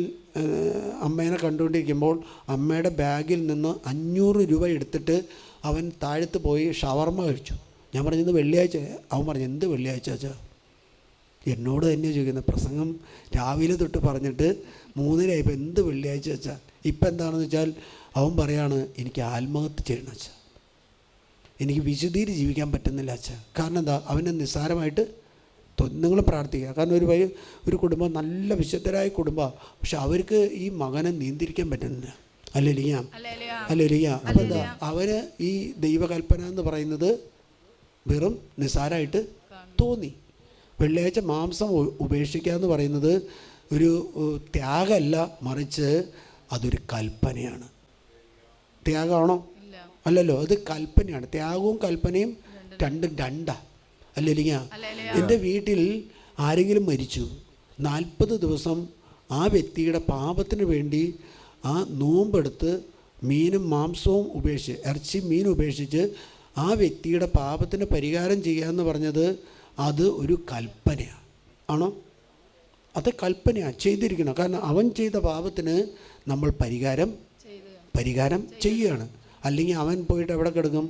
അമ്മേനെ കണ്ടുകൊണ്ടിരിക്കുമ്പോൾ അമ്മയുടെ ബാഗിൽ നിന്ന് 500 രൂപ എടുത്തിട്ട് അവൻ താഴത്ത് പോയി ഷവർമ കഴിച്ചു. ഞാൻ പറഞ്ഞത് വെള്ളിയാഴ്ച. അവൻ പറഞ്ഞു എന്ത് വെള്ളിയാഴ്ച വെച്ചാൽ? എന്നോട് തന്നെയാണ് ചോദിക്കുന്നത്. പ്രസംഗം രാവിലെ തൊട്ട് പറഞ്ഞിട്ട് 3:30 എന്ത് വെള്ളിയാഴ്ച വെച്ചാൽ? ഇപ്പം എന്താണെന്ന് വെച്ചാൽ അവൻ പറയാണ് എനിക്ക് ആത്മഹത്യ ചെയ്യണം അച്ഛാ, എനിക്ക് വിശുദ്ധിയിൽ ജീവിക്കാൻ പറ്റുന്നില്ല അച്ഛാ. കാരണം എന്താ? അവനെ നിസ്സാരമായിട്ട് നിങ്ങൾ പ്രാർത്ഥിക്കുക. കാരണം ഒരു കുടുംബം നല്ല വിശുദ്ധരായ കുടുംബമാണ്, പക്ഷെ അവർക്ക് ഈ മകനെ നിയന്ത്രിക്കാൻ പറ്റുന്നില്ല. Hallelujah, hallelujah. അപ്പം എന്താ? അവന് ഈ ദൈവകൽപ്പന എന്ന് പറയുന്നത് വെറും നിസ്സാരമായിട്ട് തോന്നി. വെള്ളിയാഴ്ച മാംസം ഉപേക്ഷിക്കുക എന്ന് പറയുന്നത് ഒരു ത്യാഗമല്ല, മറിച്ച് അതൊരു കൽപ്പനയാണ്. ത്യാഗമാണോ? അല്ലല്ലോ, അത് കൽപ്പനയാണ്. ത്യാഗവും കൽപ്പനയും രണ്ടാ. ഹല്ലേലൂയ. എൻ്റെ വീട്ടിൽ ആരെങ്കിലും മരിച്ചു, 40 ദിവസം ആ വ്യക്തിയുടെ പാപത്തിന് വേണ്ടി ആ നോമ്പെടുത്ത് മീനും മാംസവും ഉപേക്ഷിച്ച്, ഇറച്ചി മീനും ഉപേക്ഷിച്ച് ആ വ്യക്തിയുടെ പാപത്തിന് പരിഹാരം ചെയ്യുക എന്ന് പറഞ്ഞത് അത് ഒരു കൽപ്പനയാണ്. ആണോ? അത് കൽപ്പനയാണ്, ചെയ്തിരിക്കണം. കാരണം അവൻ ചെയ്ത പാപത്തിന് നമ്മൾ പരിഹാരം ചെയ്യുകയാണ്. അല്ലെങ്കിൽ അവൻ പോയിട്ട് എവിടെ കിടക്കും?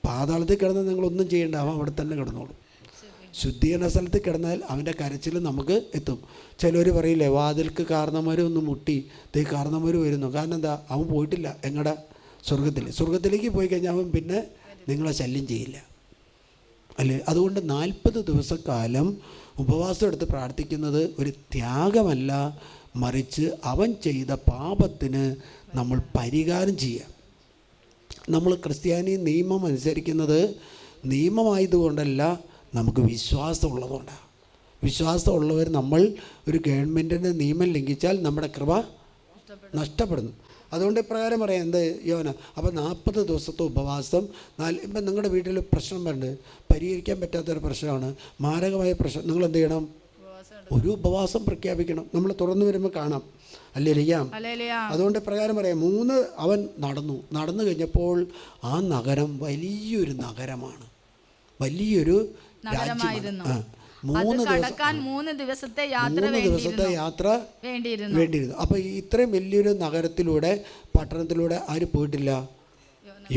പാതാളത്തിൽ കിടന്നാൽ നിങ്ങളൊന്നും ചെയ്യേണ്ട, അവൻ അവിടെ തന്നെ കിടന്നോളും. ശുദ്ധീകരണ സ്ഥലത്ത് കിടന്നാൽ അവൻ്റെ കരച്ചിൽ നമുക്ക് എത്തും. ചിലർ പറയില്ലേ, വാതിൽക്ക് കാരണന്മാർ ഒന്ന് മുട്ടി, ദേ കാരണന്മാർ വരുന്നു. കാരണം എന്താ? അവൻ പോയിട്ടില്ല എങ്ങടെ? സ്വർഗത്തിലേക്ക് പോയി കഴിഞ്ഞാൽ അവൻ പിന്നെ നിങ്ങളെ ശല്യം ചെയ്യില്ല അല്ലേ? അതുകൊണ്ട് 40 ദിവസക്കാലം ഉപവാസം എടുത്ത് പ്രാർത്ഥിക്കുന്നത് ഒരു ത്യാഗമല്ല, മറിച്ച് അവൻ ചെയ്ത പാപത്തിന് നമ്മൾ പരിഹാരം ചെയ്യുക. നമ്മൾ ക്രിസ്ത്യാനി നിയമം അനുസരിക്കുന്നത് നിയമമായതുകൊണ്ടല്ല, നമുക്ക് വിശ്വാസമുള്ളതുകൊണ്ടാണ്. വിശ്വാസമുള്ളവർ നമ്മൾ ഒരു ഗവൺമെൻറ്റിൻ്റെ നിയമം ലംഘിച്ചാൽ നമ്മുടെ കൃപ നഷ്ടപ്പെടുന്നു. അതുകൊണ്ട് ഇപ്രകാരം പറയാം, എന്ത് യോന? അപ്പോൾ 40 ദിവസത്തെ ഉപവാസം. ഇപ്പം നിങ്ങളുടെ വീട്ടിൽ പ്രശ്നം വരുന്നുണ്ട്, പരിഹരിക്കാൻ പറ്റാത്തൊരു പ്രശ്നമാണ്, മാരകമായ പ്രശ്നം. നിങ്ങൾ എന്ത് ചെയ്യണം? ഒരു ഉപവാസം പ്രഖ്യാപിക്കണം. നമ്മൾ തുറന്നു വരുമ്പോൾ കാണാം. ഹല്ലേലൂയ. അതുകൊണ്ട് പ്രകാരം പറയാം, 3 അവൻ നടന്നു കഴിഞ്ഞപ്പോൾ ആ നഗരം വലിയൊരു നഗരമാണ്, വലിയൊരു രാജ്യമാണ്. 3 ദിവസത്തെ യാത്ര വേണ്ടിയിരുന്നു. അപ്പോൾ ഇത്രയും വലിയൊരു നഗരത്തിലൂടെ, പട്ടണത്തിലൂടെ ആര് പോയിട്ടില്ല?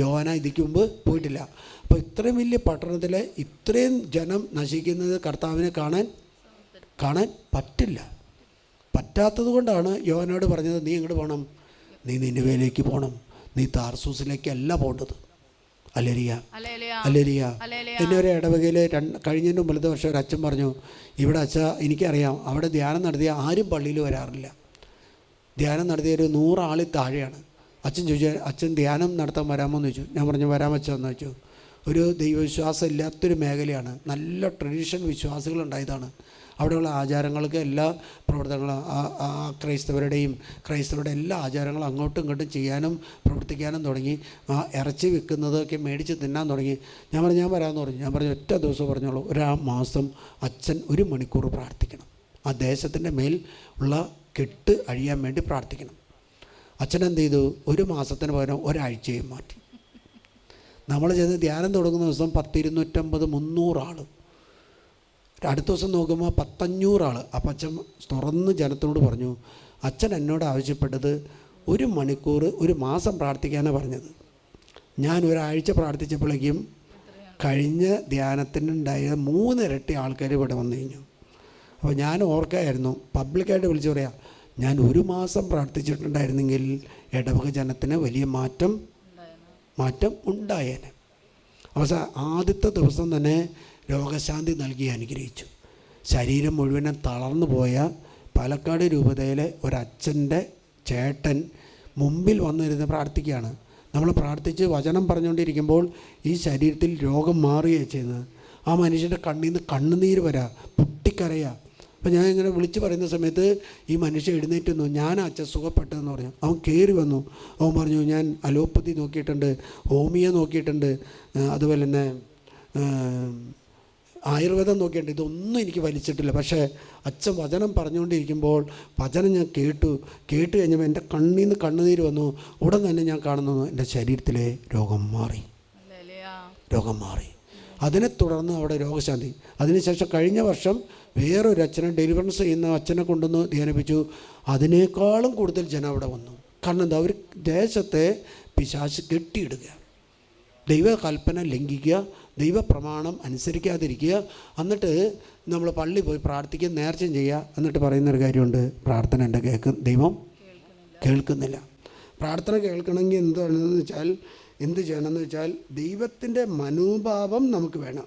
യോന ഇതിക്ക് മുമ്പ് പോയിട്ടില്ല. അപ്പോൾ ഇത്രയും വലിയ പട്ടണത്തിൽ ഇത്രയും ജനം നശിക്കുന്നത് കർത്താവിനെ കാണാൻ പറ്റാത്തത് കൊണ്ടാണ് യോനോട് പറഞ്ഞത്, നീ ഇങ്ങോട്ട് പോകണം, നീ നിനിവേയിലേക്ക് പോകണം, നീ താർസൂസിലേക്കല്ല പോകേണ്ടത്. Hallelujah, hallelujah. എന്നെ ഒരു ഇടവകയിൽ കഴിഞ്ഞതിന് മുമ്പത്തെ വർഷം ഒരു അച്ഛൻ പറഞ്ഞു, ഇവിടെ അച്ഛാ എനിക്കറിയാം, അവിടെ ധ്യാനം നടത്തിയ ആരും പള്ളിയിൽ വരാറില്ല. ധ്യാനം നടത്തിയ ഒരു 100 ആളിൽ താഴെയാണ്. അച്ഛൻ ചോദിച്ചു, അച്ഛൻ ധ്യാനം നടത്താൻ വരാമോ എന്ന് ചോദിച്ചു. ഞാൻ പറഞ്ഞു വരാം അച്ഛൻ എന്ന് വെച്ചു. ഒരു ദൈവവിശ്വാസം ഇല്ലാത്തൊരു മേഖലയാണ്, നല്ല ട്രഡീഷണൽ വിശ്വാസികളുണ്ടായതാണ്. അവിടെയുള്ള ആചാരങ്ങൾക്ക് എല്ലാ പ്രവർത്തനങ്ങളും ക്രൈസ്തവരുടെ എല്ലാ ആചാരങ്ങളും അങ്ങോട്ടും ഇങ്ങോട്ടും ചെയ്യാനും പ്രവർത്തിക്കാനും തുടങ്ങി. ആ ഇറച്ചി വിൽക്കുന്നതൊക്കെ മേടിച്ച് തിന്നാൻ തുടങ്ങി. ഞാൻ വരാമെന്ന് പറഞ്ഞു. ഞാൻ പറഞ്ഞു ഒറ്റ ദിവസം പറഞ്ഞോളൂ, 1 മാസം അച്ഛൻ 1 മണിക്കൂർ പ്രാർത്ഥിക്കണം. ആ ദേശത്തിൻ്റെ മേൽ ഉള്ള കെട്ട് അഴിയാൻ വേണ്ടി പ്രാർത്ഥിക്കണം. അച്ഛൻ എന്ത് ചെയ്തു? 1 മാസത്തിന് പകരം ഒരാഴ്ചയും മാറ്റി. നമ്മൾ ചെന്ന് ധ്യാനം തുടങ്ങുന്ന ദിവസം 10, 250, 300 ആൾ. അടുത്ത ദിവസം നോക്കുമ്പോൾ 1,500 ആൾ. അപ്പം അച്ഛൻ തുറന്ന് ജനത്തിനോട് പറഞ്ഞു, അച്ഛൻ എന്നോട് ആവശ്യപ്പെട്ടത് 1 മണിക്കൂർ 1 മാസം പ്രാർത്ഥിക്കാനാണ് പറഞ്ഞത്. ഞാൻ ഒരാഴ്ച പ്രാർത്ഥിച്ചപ്പോഴേക്കും കഴിഞ്ഞ ധ്യാനത്തിനുണ്ടായ 3 ഇരട്ടി ആൾക്കാർ ഇവിടെ വന്നു കഴിഞ്ഞു. അപ്പോൾ ഞാൻ ഓർക്കായിരുന്നു, പബ്ലിക്കായിട്ട് വിളിച്ചു പറയാം, ഞാൻ 1 മാസം പ്രാർത്ഥിച്ചിട്ടുണ്ടായിരുന്നെങ്കിൽ ഇടവക ജനത്തിന് വലിയ മാറ്റം ഉണ്ടായേനെ. അവസാനം ആദ്യത്തെ ദിവസം തന്നെ രോഗശാന്തി നൽകി അനുഗ്രഹിച്ചു. ശരീരം മുഴുവനും തളർന്നു പോയ പാലക്കാട് രൂപതയിലെ ഒരച്ഛൻ്റെ ചേട്ടൻ മുമ്പിൽ വന്നിരുന്ന് പ്രാർത്ഥിക്കുകയാണ്. നമ്മൾ പ്രാർത്ഥിച്ച് വചനം പറഞ്ഞുകൊണ്ടിരിക്കുമ്പോൾ ഈ ശരീരത്തിൽ രോഗം മാറുകയാണ് ചെയ്യുന്നത്. ആ മനുഷ്യൻ്റെ കണ്ണിൽ നിന്ന് കണ്ണുനീര് വരാ, പൊട്ടിക്കരയാ. അപ്പം ഞാൻ ഇങ്ങനെ വിളിച്ച് പറയുന്ന സമയത്ത് ഈ മനുഷ്യൻ എഴുന്നേറ്റ് വന്നു. ഞാൻ അച്ഛൻ സുഖപ്പെട്ടതെന്ന് പറഞ്ഞു. അവൻ കയറി വന്നു. അവൻ പറഞ്ഞു, ഞാൻ അലോപ്പതി നോക്കിയിട്ടുണ്ട്, ഹോമിയോ നോക്കിയിട്ടുണ്ട്, അതുപോലെ തന്നെ ആയുർവേദം നോക്കിയിട്ടുണ്ട്, ഇതൊന്നും എനിക്ക് വലിച്ചിട്ടില്ല. പക്ഷേ അച്ഛൻ വചനം പറഞ്ഞുകൊണ്ടിരിക്കുമ്പോൾ വചനം ഞാൻ കേട്ട് കഴിഞ്ഞപ്പോൾ എൻ്റെ കണ്ണിൽ നിന്ന് കണ്ണുനീര് വന്നു. ഉടൻ തന്നെ ഞാൻ കാണുന്നു എൻ്റെ ശരീരത്തിലെ രോഗം മാറി. അതിനെ തുടർന്ന് അവിടെ രോഗശാന്തി. അതിനുശേഷം കഴിഞ്ഞ വർഷം വേറൊരു അച്ഛനെ ഡെലിവറൻസ് ചെയ്യുന്ന അച്ഛനെ കൊണ്ടുവന്ന് ധ്യാനിപ്പിച്ചു. അതിനേക്കാളും കൂടുതൽ ജനം അവിടെ വന്നു. കാരണം എന്താ, ഒരു ദേശത്തെ പിശാച് കെട്ടിയിടുക, ദൈവകൽപ്പന ലംഘിക്കുക, ദൈവപ്രമാണം അനുസരിക്കാതിരിക്കുക, എന്നിട്ട് നമ്മൾ പള്ളി പോയി പ്രാർത്ഥിക്കുക, നേർച്ചയും ചെയ്യുക, എന്നിട്ട് പറയുന്നൊരു കാര്യമുണ്ട്, പ്രാർത്ഥന എൻ്റെ ദൈവം കേൾക്കുന്നില്ല. പ്രാർത്ഥന കേൾക്കണമെങ്കിൽ എന്ത് ചെയ്യണമെന്ന് വെച്ചാൽ ദൈവത്തിൻ്റെ മനോഭാവം നമുക്ക് വേണം.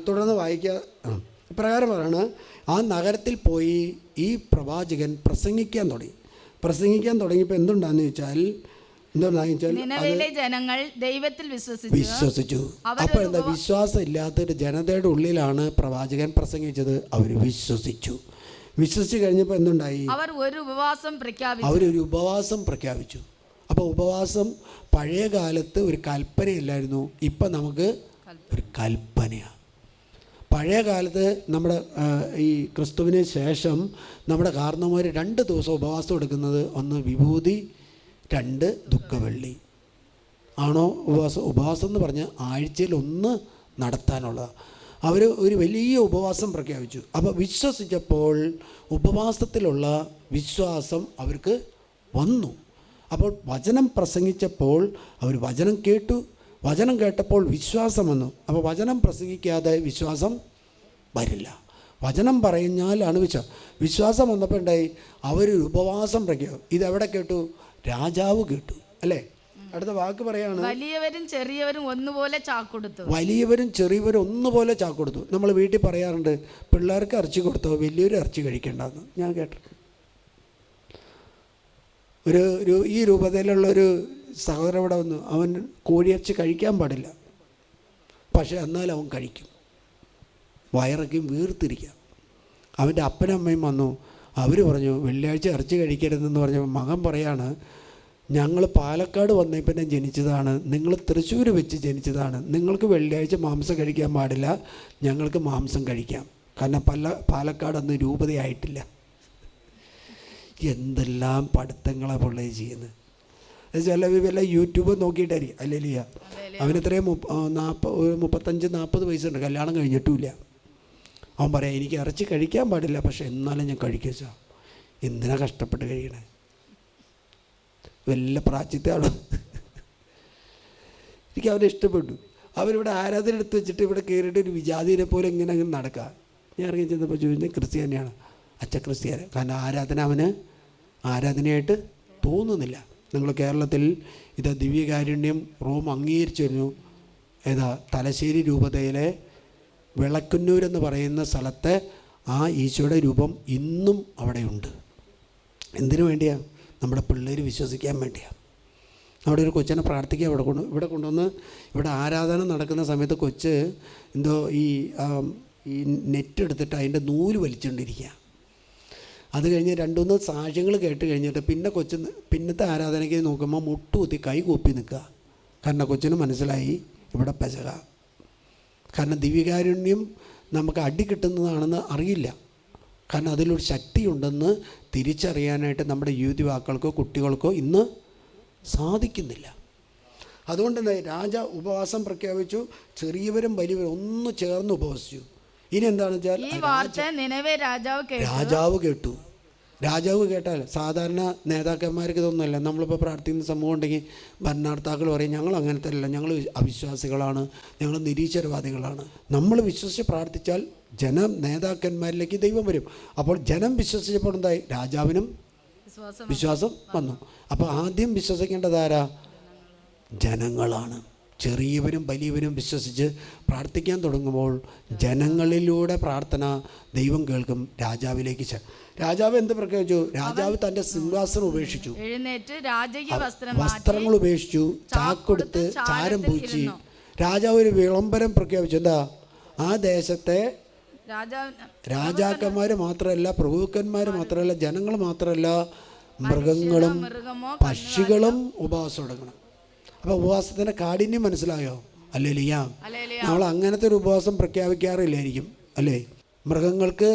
തുടർന്ന് വായിക്കുക. ഇപ്രകാരം പറയാണ്, ആ നഗരത്തിൽ പോയി ഈ പ്രവാചകൻ പ്രസംഗിക്കാൻ തുടങ്ങിയപ്പോൾ എന്തുണ്ടാന്ന് വെച്ചാൽ ജനങ്ങൾ ദൈവത്തിൽ വിശ്വസിച്ചു. അപ്പോൾ എന്താ, വിശ്വാസം ഇല്ലാത്തൊരു ജനതയുടെ ഉള്ളിലാണ് പ്രവാചകൻ പ്രസംഗിച്ചത്. അവർ വിശ്വസിച്ച് കഴിഞ്ഞപ്പോൾ എന്തുണ്ടായി, അവർ ഒരു ഉപവാസം പ്രഖ്യാപിച്ചു. അപ്പോൾ ഉപവാസം പഴയ കാലത്ത് ഒരു കൽപ്പനയില്ലായിരുന്നു, ഇപ്പം നമുക്ക് ഒരു കൽപ്പനയാണ്. പഴയ കാലത്ത് നമ്മുടെ ഈ ക്രിസ്തുവിന് ശേഷം നമ്മുടെ കാരണവന്മാർ 2 ദിവസം ഉപവാസം എടുക്കുന്നത്, ഒന്ന് വിഭൂതി, 2 ദുഃഖവെള്ളി ആണോ ഉപവാസം എന്ന് പറഞ്ഞ് ആഴ്ചയിൽ 1 നടത്താനുള്ളതാണ്. അവർ ഒരു വലിയ ഉപവാസം പ്രഖ്യാപിച്ചു. അപ്പോൾ വിശ്വസിച്ചപ്പോൾ ഉപവാസത്തിലുള്ള വിശ്വാസം അവർക്ക് വന്നു. അപ്പോൾ വചനം പ്രസംഗിച്ചപ്പോൾ അവർ വചനം കേട്ടപ്പോൾ വിശ്വാസം വന്നു. അപ്പോൾ വചനം പ്രസംഗിക്കാതെ വിശ്വാസം വരില്ല. വചനം പറഞ്ഞാലാണ് വിശ്വാസം വന്നപ്പോൾ ഉണ്ടായി, അവരൊരു ഉപവാസം പ്രഖ്യാപിച്ചു. ഇതെവിടെ കേട്ടു? രാജാവ് കേട്ടു, അല്ലേ? അടുത്ത വാക്ക് പറയാണ്, വലിയവരും ചെറിയവരും ഒന്നുപോലെ ചാക്കൊടുത്തു. നമ്മൾ വീട്ടിൽ പറയാറുണ്ട്, പിള്ളേർക്ക് ഇറച്ചി കൊടുത്തോ, വലിയൊരു ഇറച്ചി കഴിക്കേണ്ടെന്ന്. ഞാൻ കേട്ടു. ഈ രൂപതയിലുള്ളൊരു സഹോദരൻ ഇവിടെ വന്നു. അവൻ കോഴിയിറച്ചി കഴിക്കാൻ പാടില്ല, പക്ഷേ എന്നാൽ അവൻ കഴിക്കും, വയറൊക്കെ വീർത്തിരിക്കുക. അവൻ്റെ അപ്പനും അമ്മയും വന്നു. അവർ പറഞ്ഞു, വെള്ളിയാഴ്ച ഇറച്ചി കഴിക്കരുതെന്ന് പറഞ്ഞപ്പോൾ മകൻ പറയാണ്, ഞങ്ങൾ പാലക്കാട് വന്നേ പിന്നെ ജനിച്ചതാണ്, നിങ്ങൾ തൃശ്ശൂർ വെച്ച് ജനിച്ചതാണ്, നിങ്ങൾക്ക് വെള്ളിയാഴ്ച മാംസം കഴിക്കാൻ പാടില്ല, ഞങ്ങൾക്ക് മാംസം കഴിക്കാം, കാരണം പാലക്കാട് അന്ന് രൂപതയായിട്ടില്ല. എന്തെല്ലാം പഠിത്തങ്ങളാണ് പിള്ളേർ ചെയ്യുന്നത്. വല്ല യൂട്യൂബ് നോക്കിയിട്ടായിരിക്കും. അല്ലേലിയ, അവനെത്രയും 35-40 വയസ്സുണ്ട്, കല്യാണം കഴിഞ്ഞിട്ടുമില്ല. അവൻ പറയാം, എനിക്ക് ഇറച്ചി കഴിക്കാൻ പാടില്ല, പക്ഷെ എന്നാലും ഞാൻ കഴിക്കുക. എന്തിനാ കഷ്ടപ്പെട്ട് കഴിയണേ? വല്ല പ്രാച്യത്താണ്. എനിക്ക് അവനെ ഇഷ്ടപ്പെട്ടു. അവരിവിടെ ആരാധന എടുത്ത് വെച്ചിട്ട് ഇവിടെ കയറിയിട്ട് ഒരു വിജാതിനെ പോലെ ഇങ്ങനെ നടക്കുക. ഞാൻ ഇറങ്ങി ചെന്നപ്പോൾ ചോദിച്ചത് ക്രിസ്ത്യാനിയാണ്. ക്രിസ്ത്യാനി, കാരണം അവന് ആരാധനയായിട്ട് തോന്നുന്നില്ല. നിങ്ങൾ കേരളത്തിൽ ഇത് ദിവ്യകാരുണ്യം റോം അംഗീകരിച്ചു വരുന്നു. തലശ്ശേരി രൂപതയിലെ വിളക്കുന്നൂരെന്ന് പറയുന്ന സ്ഥലത്തെ ആ ഈശോയുടെ രൂപം ഇന്നും അവിടെയുണ്ട്. എന്തിനു വേണ്ടിയാണ്? നമ്മുടെ പിള്ളേർ വിശ്വസിക്കാൻ വേണ്ടിയാണ്. അവിടെ ഒരു കൊച്ചിനെ പ്രാർത്ഥിക്കുക ഇവിടെ കൊണ്ടുവന്ന് ഇവിടെ ആരാധന നടക്കുന്ന സമയത്ത് കൊച്ച് എന്തോ ഈ നെറ്റ് എടുത്തിട്ട് അതിൻ്റെ നൂല് വലിച്ചുകൊണ്ടിരിക്കുക. അത് കഴിഞ്ഞ് 2-3 സാക്ഷ്യങ്ങൾ കേട്ട് കഴിഞ്ഞിട്ട് പിന്നത്തെ ആരാധനയ്ക്ക് നോക്കുമ്പോൾ മുട്ടുകുത്തി കൈ കൂപ്പി നിൽക്കുക. കാരണം കൊച്ചിന് മനസ്സിലായി ഇവിടെ പെശക. കാരണം ദിവ്യകാരുണ്യം നമുക്ക് അടി കിട്ടുന്നതാണെന്ന് അറിയില്ല. കാരണം അതിലൊരു ശക്തിയുണ്ടെന്ന് തിരിച്ചറിയാനായിട്ട് നമ്മുടെ യുവാക്കൾക്കോ കുട്ടികൾക്കോ ഇന്ന് സാധിക്കുന്നില്ല. അതുകൊണ്ട് എന്താ, ഉപവാസം പ്രഖ്യാപിച്ചു. ചെറിയവരും വലിയവരും ഒന്ന് ചേർന്ന് ഉപവസിച്ചു. ഇനി എന്താണെന്ന് വെച്ചാൽ രാജാവ് കേട്ടാൽ സാധാരണ നേതാക്കന്മാർക്ക് ഇതൊന്നുമല്ല. നമ്മളിപ്പോൾ പ്രാർത്ഥിക്കുന്ന സമൂഹം ഉണ്ടെങ്കിൽ ഭരണാർത്ഥാക്കൾ പറയും, ഞങ്ങൾ അങ്ങനത്തെ അല്ല, ഞങ്ങൾ അവിശ്വാസികളാണ്, ഞങ്ങൾ നിരീശ്വരവാദികളാണ്. നമ്മൾ വിശ്വസിച്ച് പ്രാർത്ഥിച്ചാൽ നേതാക്കന്മാരിലേക്ക് ദൈവം വരും. അപ്പോൾ ജനം വിശ്വസിച്ചപ്പോൾ എന്തായി? രാജാവിനും വിശ്വാസം വന്നു. അപ്പോൾ ആദ്യം വിശ്വസിക്കേണ്ടത് ആരാ? ജനങ്ങളാണ്. ചെറിയവരും വലിയവരും വിശ്വസിച്ച് പ്രാർത്ഥിക്കാൻ തുടങ്ങുമ്പോൾ ജനങ്ങളിലൂടെ പ്രാർത്ഥന ദൈവം കേൾക്കും. രാജാവിലേക്ക് രാജാവ് എന്ത് പ്രഖ്യാപിച്ചു? രാജാവ് തൻ്റെ സിംഹാസനം ഉപേക്ഷിച്ചു, എഴുന്നേറ്റ് രാജകീയ വസ്ത്രങ്ങൾ ഉപേക്ഷിച്ചു, ചാക്കൊടുത്ത് ചാരം പൂച്ചി രാജാവ് ഒരു വിളംബരം പ്രഖ്യാപിച്ചു. എന്താ? ആ ദേശത്തെ രാജാക്കന്മാർ മാത്രമല്ല, പ്രഭുക്കന്മാർ മാത്രമല്ല, ജനങ്ങൾ മാത്രമല്ല, മൃഗങ്ങളും പക്ഷികളും ഉപവാസം എടുക്കണം. അപ്പോൾ ഉപവാസത്തിൻ്റെ കാഠിന്യം മനസ്സിലായോ? അല്ലേലിയ. നമ്മൾ അങ്ങനത്തെ ഒരു ഉപവാസം പ്രഖ്യാപിക്കാറില്ലായിരിക്കും അല്ലേ? മൃഗങ്ങൾക്ക്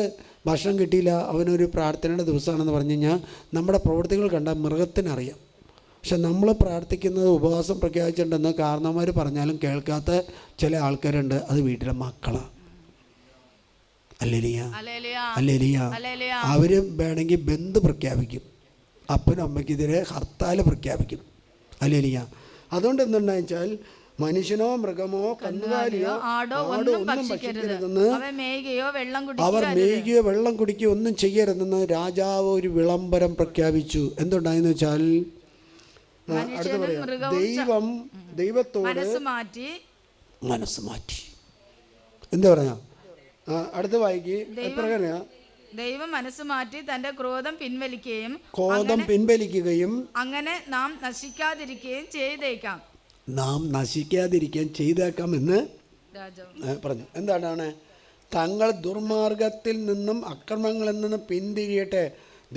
ഭക്ഷണം കിട്ടിയില്ല, അവനൊരു പ്രാർത്ഥനയുടെ ദിവസമാണെന്ന് പറഞ്ഞു കഴിഞ്ഞാൽ നമ്മുടെ പ്രവൃത്തികൾ കണ്ടാൽ മൃഗത്തിനറിയാം. പക്ഷെ നമ്മൾ പ്രാർത്ഥിക്കുന്നത് ഉപവാസം പ്രഖ്യാപിച്ചിട്ടുണ്ടെന്ന് കാരണവന്മാർ പറഞ്ഞാലും കേൾക്കാത്ത ചില ആൾക്കാരുണ്ട്. അത് വീട്ടിലെ മക്കളാണ്. അല്ലേലിയ, അല്ലേലിയ. അവർ വേണമെങ്കിൽ ബന്ദ് പ്രഖ്യാപിക്കും, അപ്പനും അമ്മയ്ക്കെതിരെ ഹർത്താൽ പ്രഖ്യാപിക്കും. അല്ലേലിയ. അതുകൊണ്ട് എന്തുണ്ടാ വെച്ചാൽ മനുഷ്യനോ മൃഗമോ കന്നുകാലിയോ ആടോ ഒന്നും ഭക്ഷിക്കരുതെന്ന്, അവർ മേയുകയോ വെള്ളം കുടിക്കുകയോ ഒന്നും ചെയ്യരുതെന്ന് രാജാവ് ഒരു വിളംബരം പ്രഖ്യാപിച്ചു. എന്തുണ്ടായെന്ന് വെച്ചാൽ അടുത്ത് പറയാം, ദൈവത്തോട് മനസ്സ് മാറ്റി. എന്താ പറയാ? അടുത്ത വായിക്ക്. ദൈവം മനസ്സ് മാറ്റി തന്റെ ക്രോധം പിൻവലിക്കുകയും അങ്ങനെ നാം നശിക്കാതിരിക്കുകയും ചെയ്തേക്കാം എന്ന് പറഞ്ഞു. എന്താണ്? തങ്ങൾ ദുർമാർഗത്തിൽ നിന്നും അക്രമങ്ങളിൽ നിന്നും പിന്തിരിയട്ടെ.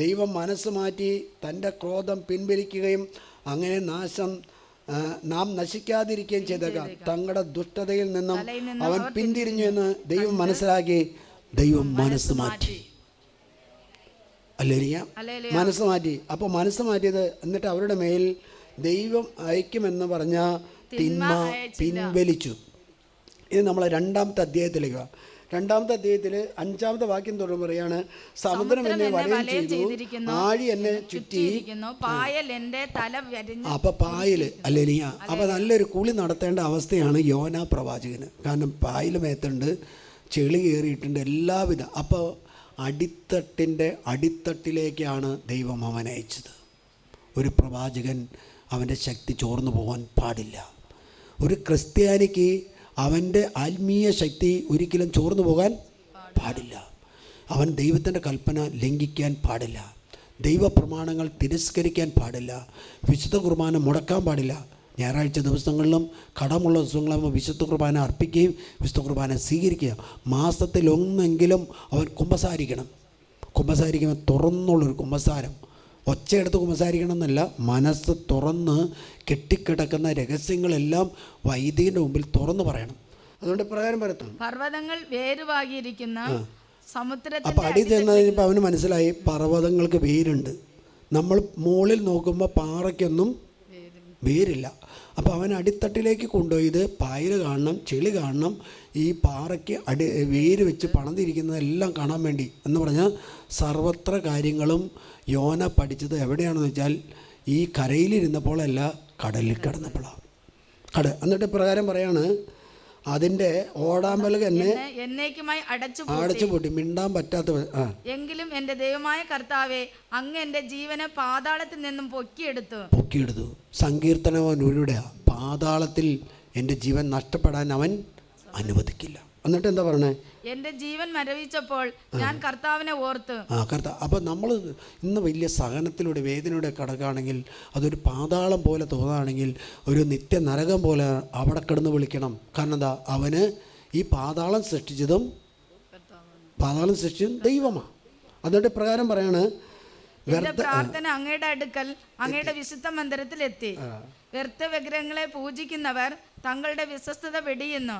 ദൈവം മനസ്സ് മാറ്റി തൻ്റെ ക്രോധം പിൻവലിക്കുകയും അങ്ങനെ നാം നശിക്കാതിരിക്കുകയും ചെയ്തേക്കാം. തങ്ങളുടെ ദുഷ്ടതയിൽ നിന്നും അവൻ പിന്തിരിഞ്ഞു എന്ന് ദൈവം മനസ്സിലാക്കി. ദൈവം മനസ്സ് മാറ്റി. അല്ലേലിയ. മനസ്സ് മാറ്റി. അപ്പോൾ മനസ്സ് മാറ്റിയത് എന്നിട്ട് അവരുടെ മേൽ ദൈവം അയക്കുമെന്ന് പറഞ്ഞ തിന്മ പിൻവലിച്ചു. ഇത് നമ്മൾ 2-ാമത്തെ അധ്യായത്തിലേക്ക് വാ. 2-ാമത്തെ അധ്യായത്തിൽ 5-ാമത്തെ വാക്യം തുടർന്ന് പറയാണ്, സമുദ്രം എന്നെ വലയം ചെയ്തു, ആഴി എന്നെ ചുറ്റി. അപ്പൊ പായല് അല്ലേലിയ. അപ്പൊ നല്ലൊരു കുളി നടത്തേണ്ട അവസ്ഥയാണ് യോനാ പ്രവാചകന്. കാരണം പായൽ മേത്തുണ്ട്, ചെളി കയറിയിട്ടുണ്ട്, എല്ലാവിധ. അപ്പോൾ അടിത്തട്ടിലേക്കാണ് ദൈവം അവനെ അയച്ചത്. ഒരു പ്രവാചകൻ അവൻ്റെ ശക്തി ചോർന്നു പോകാൻ പാടില്ല. ഒരു ക്രിസ്ത്യാനിക്ക് അവൻ്റെ ആത്മീയ ശക്തി ഒരിക്കലും ചോർന്നു പോകാൻ പാടില്ല. അവൻ ദൈവത്തിൻ്റെ കൽപ്പന ലംഘിക്കാൻ പാടില്ല, ദൈവപ്രമാണങ്ങൾ തിരസ്കരിക്കാൻ പാടില്ല, വിശുദ്ധ കുർബാന മുടക്കാൻ പാടില്ല. ഞായറാഴ്ച ദിവസങ്ങളിലും കടമുള്ള ദിവസങ്ങളും വിശുദ്ധ കുർബാന അർപ്പിക്കുകയും വിശുദ്ധ കുർബാന സ്വീകരിക്കുക. മാസത്തിലൊന്നെങ്കിലും അവൻ കുമ്പസാരിക്കുമ്പോൾ തുറന്നുള്ളൊരു കുമ്പസാരം, ഒച്ചയെടുത്ത് കുമ്പസാരിക്കണം എന്നല്ല, മനസ്സ് തുറന്ന് കെട്ടിക്കിടക്കുന്ന രഹസ്യങ്ങളെല്ലാം വൈദികൻ്റെ മുമ്പിൽ തുറന്നു പറയണം. അതുകൊണ്ട് പ്രകാരം പരത്തും പർവ്വതങ്ങൾ വേരുവാകിയിരിക്കുന്ന സമുദ്രത്തിൽ. അപ്പം അടി ചെന്ന് കഴിഞ്ഞപ്പോൾ അവന് മനസ്സിലായി പർവ്വതങ്ങൾക്ക് വേരുണ്ട്. നമ്മൾ മുകളിൽ നോക്കുമ്പോൾ പാറയ്ക്കൊന്നും വേരില്ല. അപ്പോൾ അവൻ അടിത്തട്ടിലേക്ക് കൊണ്ടുപോയത് പായൽ കാണണം, ചെളി കാണണം, ഈ പാറയ്ക്ക് വേര് വെച്ച് പണതിരിക്കുന്നതെല്ലാം കാണാൻ വേണ്ടി എന്ന് പറഞ്ഞാൽ സർവത്ര കാര്യങ്ങളും യോന പഠിച്ചത് എവിടെയാണെന്ന് വെച്ചാൽ ഈ കരയിലിരുന്നപ്പോഴല്ല, കടലിൽ കിടന്നപ്പോഴാണ്. എന്നിട്ട് പ്രകാരം പറയാണ്, അതിൻ്റെ ഓടാമ്പൽ എന്നെ എന്നേക്കുമായി അടച്ചുപൂട്ടി, മിണ്ടാൻ പറ്റാത്ത. എങ്കിലും എൻ്റെ ദൈവമായ കർത്താവേ, അങ്ങ് എൻ്റെ ജീവനെ പാതാളത്തിൽ നിന്നും പൊക്കിയെടുത്തു. സങ്കീർത്തനവനുടെ പാതാളത്തിൽ എൻ്റെ ജീവൻ നഷ്ടപ്പെടാൻ അവൻ അനുവദിക്കില്ല. എന്നിട്ട് എന്താ പറയണേ? എൻ്റെ ജീവൻ മരവിച്ചപ്പോൾ ഞാൻ കർത്താവിനെ ഓർത്ത്. അപ്പം നമ്മൾ ഇന്ന് വലിയ സഹനത്തിലൂടെ വേദനയുടെ കടക്കുകയാണെങ്കിൽ, അതൊരു പാതാളം പോലെ തോന്നുകയാണെങ്കിൽ, ഒരു നിത്യ നരകം പോലെ അവിടെ കിടന്ന് വിളിക്കണം. കാരണം എന്താ? അവന് ഈ പാതാളം സൃഷ്ടിച്ചതും ദൈവമാണ്. എന്നിട്ട് പ്രകാരം പറയാണ്, പ്രാർത്ഥന അങ്ങയുടെ അടുക്കൽ അങ്ങയുടെ വിശുദ്ധ മന്ദിരത്തിൽ എത്തി. വ്യർത്ഥ വിഗ്രഹങ്ങളെ പൂജിക്കുന്നവർ തങ്ങളുടെ വിശ്വസ്തത വെടിയുന്നു.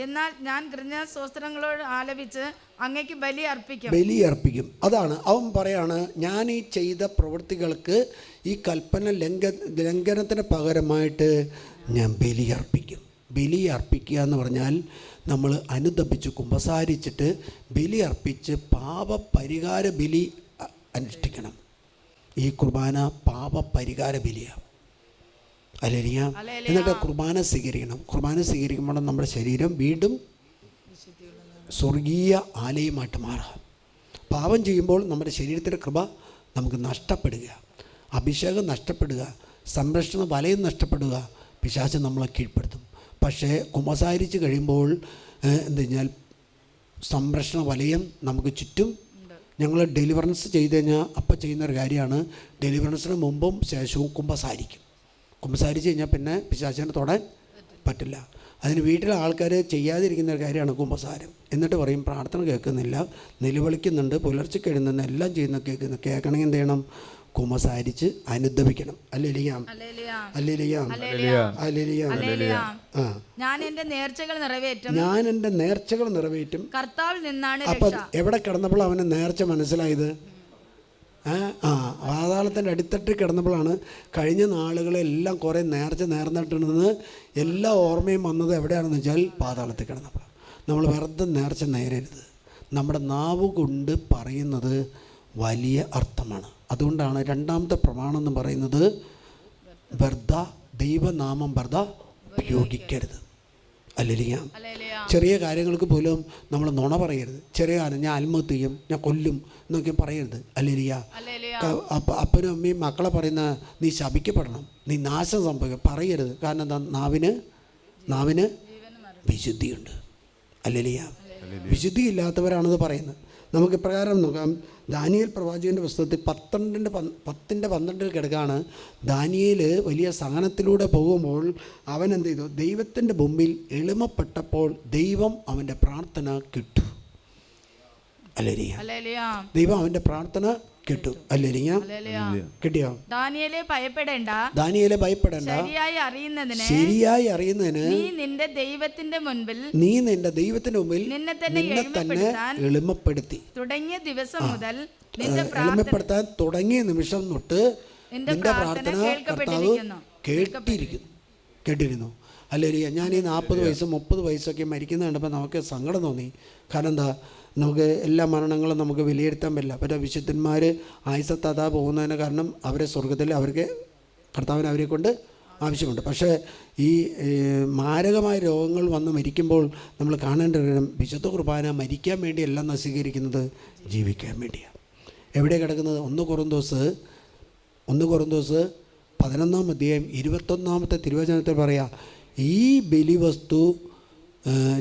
എന്നാൽ ഞാൻ കൃതജ്ഞതാസ്തോത്രങ്ങളോട് ആലപിച്ച് അങ്ങയ്ക്ക് ബലി അർപ്പിക്കും. അതാണ് അവൻ പറയാണ്, ഞാൻ ഈ ചെയ്ത പ്രവൃത്തികൾക്ക് ഈ കൽപ്പന ലംഘനത്തിന് പകരമായിട്ട് ഞാൻ ബലി അർപ്പിക്കുക എന്ന് പറഞ്ഞാൽ നമ്മൾ അനുതപിച്ച് കുമ്പസാരിച്ചിട്ട് ബലി അർപ്പിച്ച് പാപപരിഹാര ബലി അനുഷ്ഠിക്കണം. ഈ കുർബാന പാപപരിഹാര ബലിയാണ്. അല്ലേലിയ. എന്നിട്ട് കുർബാന സ്വീകരിക്കുമ്പോൾ നമ്മുടെ ശരീരം വീണ്ടും സ്വർഗീയ ആലയമായിട്ട് മാറുക. പാപം ചെയ്യുമ്പോൾ നമ്മുടെ ശരീരത്തിൻ്റെ കൃപ നമുക്ക് നഷ്ടപ്പെടുക, അഭിഷേകം നഷ്ടപ്പെടുക, സംരക്ഷണ വലയം നഷ്ടപ്പെടുക, പിശാച് നമ്മളെ കീഴ്പ്പെടുത്തും. പക്ഷേ കുമ്പസാരിച്ച് കഴിയുമ്പോൾ എന്ത് കഴിഞ്ഞാൽ സംരക്ഷണ വലയം നമുക്ക് ചുറ്റും. ഞങ്ങൾ ഡെലിവറൻസ് ചെയ്ത് കഴിഞ്ഞാൽ അപ്പം ചെയ്യുന്നൊരു കാര്യമാണ്, ഡെലിവറൻസിന് മുമ്പും ശേഷവും കുമ്പസാരിക്കും. കുമ്പസാരിച്ച് കഴിഞ്ഞാൽ പിന്നെ പിശാചിനെ തൊടാൻ പറ്റില്ല. അതിന് വീട്ടിലെ ആൾക്കാർ ചെയ്യാതിരിക്കുന്ന ഒരു കാര്യമാണ് കുമ്പസാരം. എന്നിട്ട് പറയും പ്രാർത്ഥന കേൾക്കുന്നില്ല, നിലവിളിക്കുന്നുണ്ട്, പുലർച്ചെ എഴുതുന്ന എല്ലാം ചെയ്യുന്ന കേൾക്കണമെങ്കിൽ എന്ത് ചെയ്യണം? കുമ്പസാരിച്ച് അനുദപിക്കണം. അല്ലേലിയാം, അല്ലേലിയാം, അല്ലേലിയാം. ഞാൻ എൻ്റെ നേർച്ചകൾ നിറവേറ്റും, കർത്താവിൽ നിന്നാണ്. അപ്പം എവിടെ കിടന്നപ്പോൾ അവന് നേർച്ച മനസ്സിലായത്? പാതാളത്തിൻ്റെ അടിത്തട്ടിൽ കിടന്നപ്പോഴാണ് കഴിഞ്ഞ നാളുകളെല്ലാം കുറേ നേർച്ച നേർന്നിട്ടുണ്ടെന്ന് എല്ലാ ഓർമ്മയും വന്നത് എവിടെയാണെന്ന് വെച്ചാൽ പാതാളത്തിൽ കിടന്നപ്പോൾ. നമ്മൾ വെറുതെ നേർച്ച നേരരുത്. നമ്മുടെ നാവ് കൊണ്ട് പറയുന്നത് വലിയ അർത്ഥമാണ്. അതുകൊണ്ടാണ് രണ്ടാമത്തെ പ്രമാണം എന്ന് പറയുന്നത് വെറുതെ ദൈവനാമം വെറുതെ ഉപയോഗിക്കരുത്. അല്ലെങ്കിൽ ചെറിയ കാര്യങ്ങൾക്ക് പോലും നമ്മൾ നുണ പറയരുത്. ചെറിയ കാര്യം ഞാൻ ആത്മഹത്യ ചെയ്യും, ഞാൻ കൊല്ലും എന്നൊക്കെ പറയരുത്. അല്ലെങ്കിൽ അപ്പനും അമ്മയും മക്കളെ പറയുന്ന നീ ശപിക്കപ്പെടണം, നീ നാശം സംഭവിക്കും പറയരുത്. കാരണം എന്താ? നാവിന് വിശുദ്ധിയുണ്ട്. അല്ലെങ്കിൽ വിശുദ്ധി ഇല്ലാത്തവരാണത് പറയുന്നത്. നമുക്ക് ഇപ്രകാരം നോക്കാം. ദാനിയേൽ പ്രവാചകൻ്റെ പുസ്തകത്തിൽ 10:12 കിടക്കാണ്. ദാനിയേൽ വലിയ സഹനത്തിലൂടെ പോകുമ്പോൾ അവൻ എന്ത് ചെയ്തു? ദൈവത്തിൻ്റെ മുമ്പിൽ എളിമപ്പെട്ടപ്പോൾ ദൈവം അവൻ്റെ പ്രാർത്ഥന കേട്ടു. അല്ലേലിയാ, ദൈവം അവൻ്റെ പ്രാർത്ഥന കേട്ടു. അല്ലേലിയാ, കിട്ടിയോ? ദാനിയേലേ ഭയപ്പെടേണ്ട, ശരിയായി അറിയുന്നതിന് നീ നിന്റെ ദൈവത്തിന്റെ മുൻപിൽ നിന്നെ തന്നെ എളിമപ്പെടുത്തി തുടങ്ങിയ ദിവസം മുതൽ എളിമപ്പെടുത്താൻ തുടങ്ങിയ നിമിഷം തൊട്ട് നിന്റെ പ്രാർത്ഥന കർത്താവ് കേട്ടിരുന്നു. അല്ലേലിയാ. ഞാൻ ഈ 40 വയസ്സും 30 വയസ്സൊക്കെ മരിക്കുന്ന കണ്ടപ്പോൾ നമുക്ക് സങ്കടം തോന്നി. കാരണം എന്താ? നമുക്ക് എല്ലാ മരണങ്ങളും നമുക്ക് വിലയിരുത്താൻ പറ്റില്ല. പക്ഷേ വിശുദ്ധന്മാർ ആയുസ്സത്താതാ പോകുന്നതിന് കാരണം അവരെ സ്വർഗത്തിൽ അവർക്ക് കർത്താവിന് അവരെ കൊണ്ട് ആവശ്യമുണ്ട്. പക്ഷേ ഈ മാരകമായ രോഗങ്ങൾ വന്ന് മരിക്കുമ്പോൾ നമ്മൾ കാണേണ്ട ഒരു വിശുദ്ധ കുർബാന മരിക്കാൻ വേണ്ടിയല്ല സ്വീകരിക്കുന്നത്, ജീവിക്കാൻ വേണ്ടിയാണ്. എവിടെ കിടക്കുന്നത്? 1 കൊറിന്തോസ് 11-ാം അധ്യായം 21-ാമത്തെ തിരുവചനത്തിൽ പറയാം, ഈ ബലിവസ്തു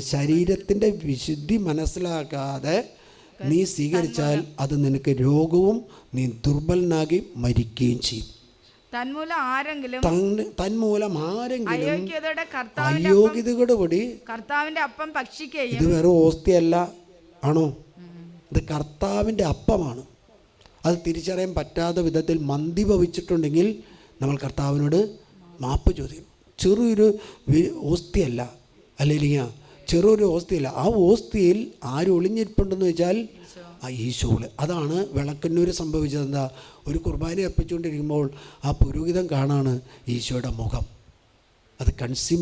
ശരീരത്തിൻ്റെ വിശുദ്ധി മനസ്സിലാക്കാതെ നീ സ്വീകരിച്ചാൽ അത് നിനക്ക് രോഗവും നീ ദുർബലനാകി മരിക്കുകയും ചെയ്യും. തന്മൂലം ആരെങ്കിലും അയോഗ്യതയോടെ കൂടി കർത്താവിന്റെ അപ്പം ഭക്ഷിക്കുകയും. ഇത് വേറെ ഓസ്തിയല്ല, ആണോ? ഇത് കർത്താവിൻ്റെ അപ്പമാണ്. അത് തിരിച്ചറിയാൻ പറ്റാത്ത വിധത്തിൽ മന്ദിഭവിച്ചിട്ടുണ്ടെങ്കിൽ നമ്മൾ കർത്താവിനോട് മാപ്പ് ചോദിക്കും. ചെറിയൊരു ഓസ്തിയല്ല, അല്ലെങ്കിൽ ചെറിയൊരു ഓസ്തിയല്ല. ആ ഓസ്തിയിൽ ആര് ഒളിഞ്ഞിരിപ്പുണ്ടെന്ന് വെച്ചാൽ ആ ഈശോള്. അതാണ് വിളക്കന്നൂർ സംഭവിച്ചത്. എന്താ? ഒരു കുർബാന അർപ്പിച്ചുകൊണ്ടിരിക്കുമ്പോൾ ആ പുരോഹിതൻ കാണാണ് ഈശോയുടെ മുഖം. അത് കൺസ്യൂം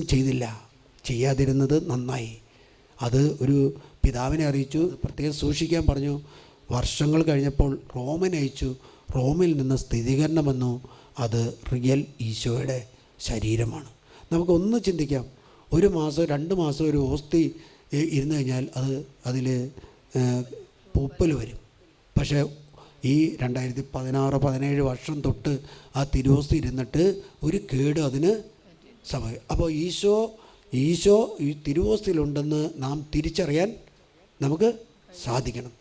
ചെയ്യാതിരുന്നത് നന്നായി. അത് ഒരു പിതാവിനെ അറിയിച്ചു, പ്രത്യേകം സൂക്ഷിക്കാൻ പറഞ്ഞു. വർഷങ്ങൾ കഴിഞ്ഞപ്പോൾ റോമൻ അയച്ചു. റോമിൽ നിന്ന് സ്ഥിരീകരണം വന്നു, അത് റിയൽ ഈശോയുടെ ശരീരമാണ്. നമുക്കൊന്ന് ചിന്തിക്കാം. 1 മാസം 2 മാസം ഒരു ഓസ്തി ഇരുന്ന് കഴിഞ്ഞാൽ അതിൽ പൂപ്പൽ വരും. പക്ഷേ ഈ 2016-17 വർഷം തൊട്ട് ആ തിരുവോസ്തി ഇരുന്നിട്ട് ഒരു കേട് അതിന് സമയം. അപ്പോൾ ഈശോ ഈ തിരുവോസ്തിയിലുണ്ടെന്ന് നാം തിരിച്ചറിയാൻ നമുക്ക് സാധിക്കണം.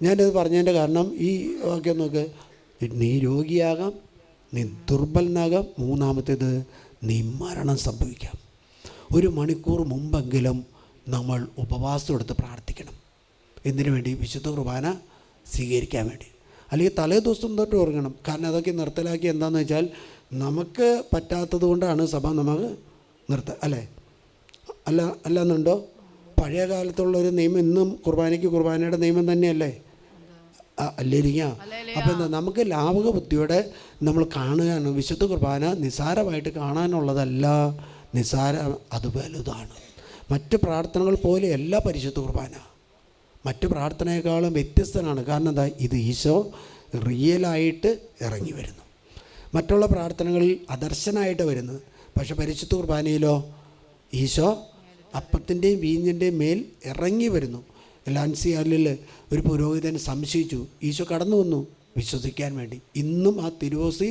ഞാനത് പറഞ്ഞതിൻ്റെ കാരണം ഈ വാക്യം നോക്ക്. നീ രോഗിയാകാം, നീ ദുർബലനാകാം, മൂന്നാമത്തേത് നീ മരണം സംഭവിക്കാം. 1 മണിക്കൂർ മുമ്പെങ്കിലും നമ്മൾ ഉപവാസം എടുത്ത് പ്രാർത്ഥിക്കണം. എന്തിനു വേണ്ടി? വിശുദ്ധ കുർബാന സ്വീകരിക്കാൻ വേണ്ടി. അല്ലെങ്കിൽ തലേ ദിവസം തൊട്ട് ഉറങ്ങണം. കാരണം അതൊക്കെ നിർത്തലാക്കി എന്താണെന്ന് വെച്ചാൽ നമുക്ക് പറ്റാത്തത് കൊണ്ടാണ് സഭ നമുക്ക് അല്ലെന്നുണ്ടോ? പഴയ കാലത്തുള്ളൊരു നിയമം ഇന്നും കുർബാനയുടെ നിയമം തന്നെയല്ലേ? അല്ലേരിക്കാം. അപ്പം എന്താ? നമുക്ക് ലാവക ബുദ്ധിയോടെ നമ്മൾ കാണുകയാണ്. വിശുദ്ധ കുർബാന നിസ്സാരമായിട്ട് കാണാനുള്ളതല്ല, അത് വലുതാണ്. മറ്റ് പ്രാർത്ഥനകൾ പോലെയല്ല പരിശുദ്ധ കുർബാന. മറ്റ് പ്രാർത്ഥനയെക്കാളും വ്യത്യസ്തനാണ്. കാരണം എന്താ? ഇത് ഈശോ റിയലായിട്ട് ഇറങ്ങി വരുന്നു. മറ്റുള്ള പ്രാർത്ഥനകളിൽ അദർശനായിട്ട് വരുന്നത്. പക്ഷെ പരിശുദ്ധ കുർബാനയിലോ ഈശോ അപ്പത്തിൻ്റെയും വീഞ്ഞിൻ്റെയും മേൽ ഇറങ്ങി വരുന്നു. ലാൻസിയാലിൽ ഒരു പുരോഹിതൻ സംശയിച്ചു. ഈശോ കടന്നു വന്നു വിശ്വസിക്കാൻ വേണ്ടി. ഇന്നും ആ തിരുവോസി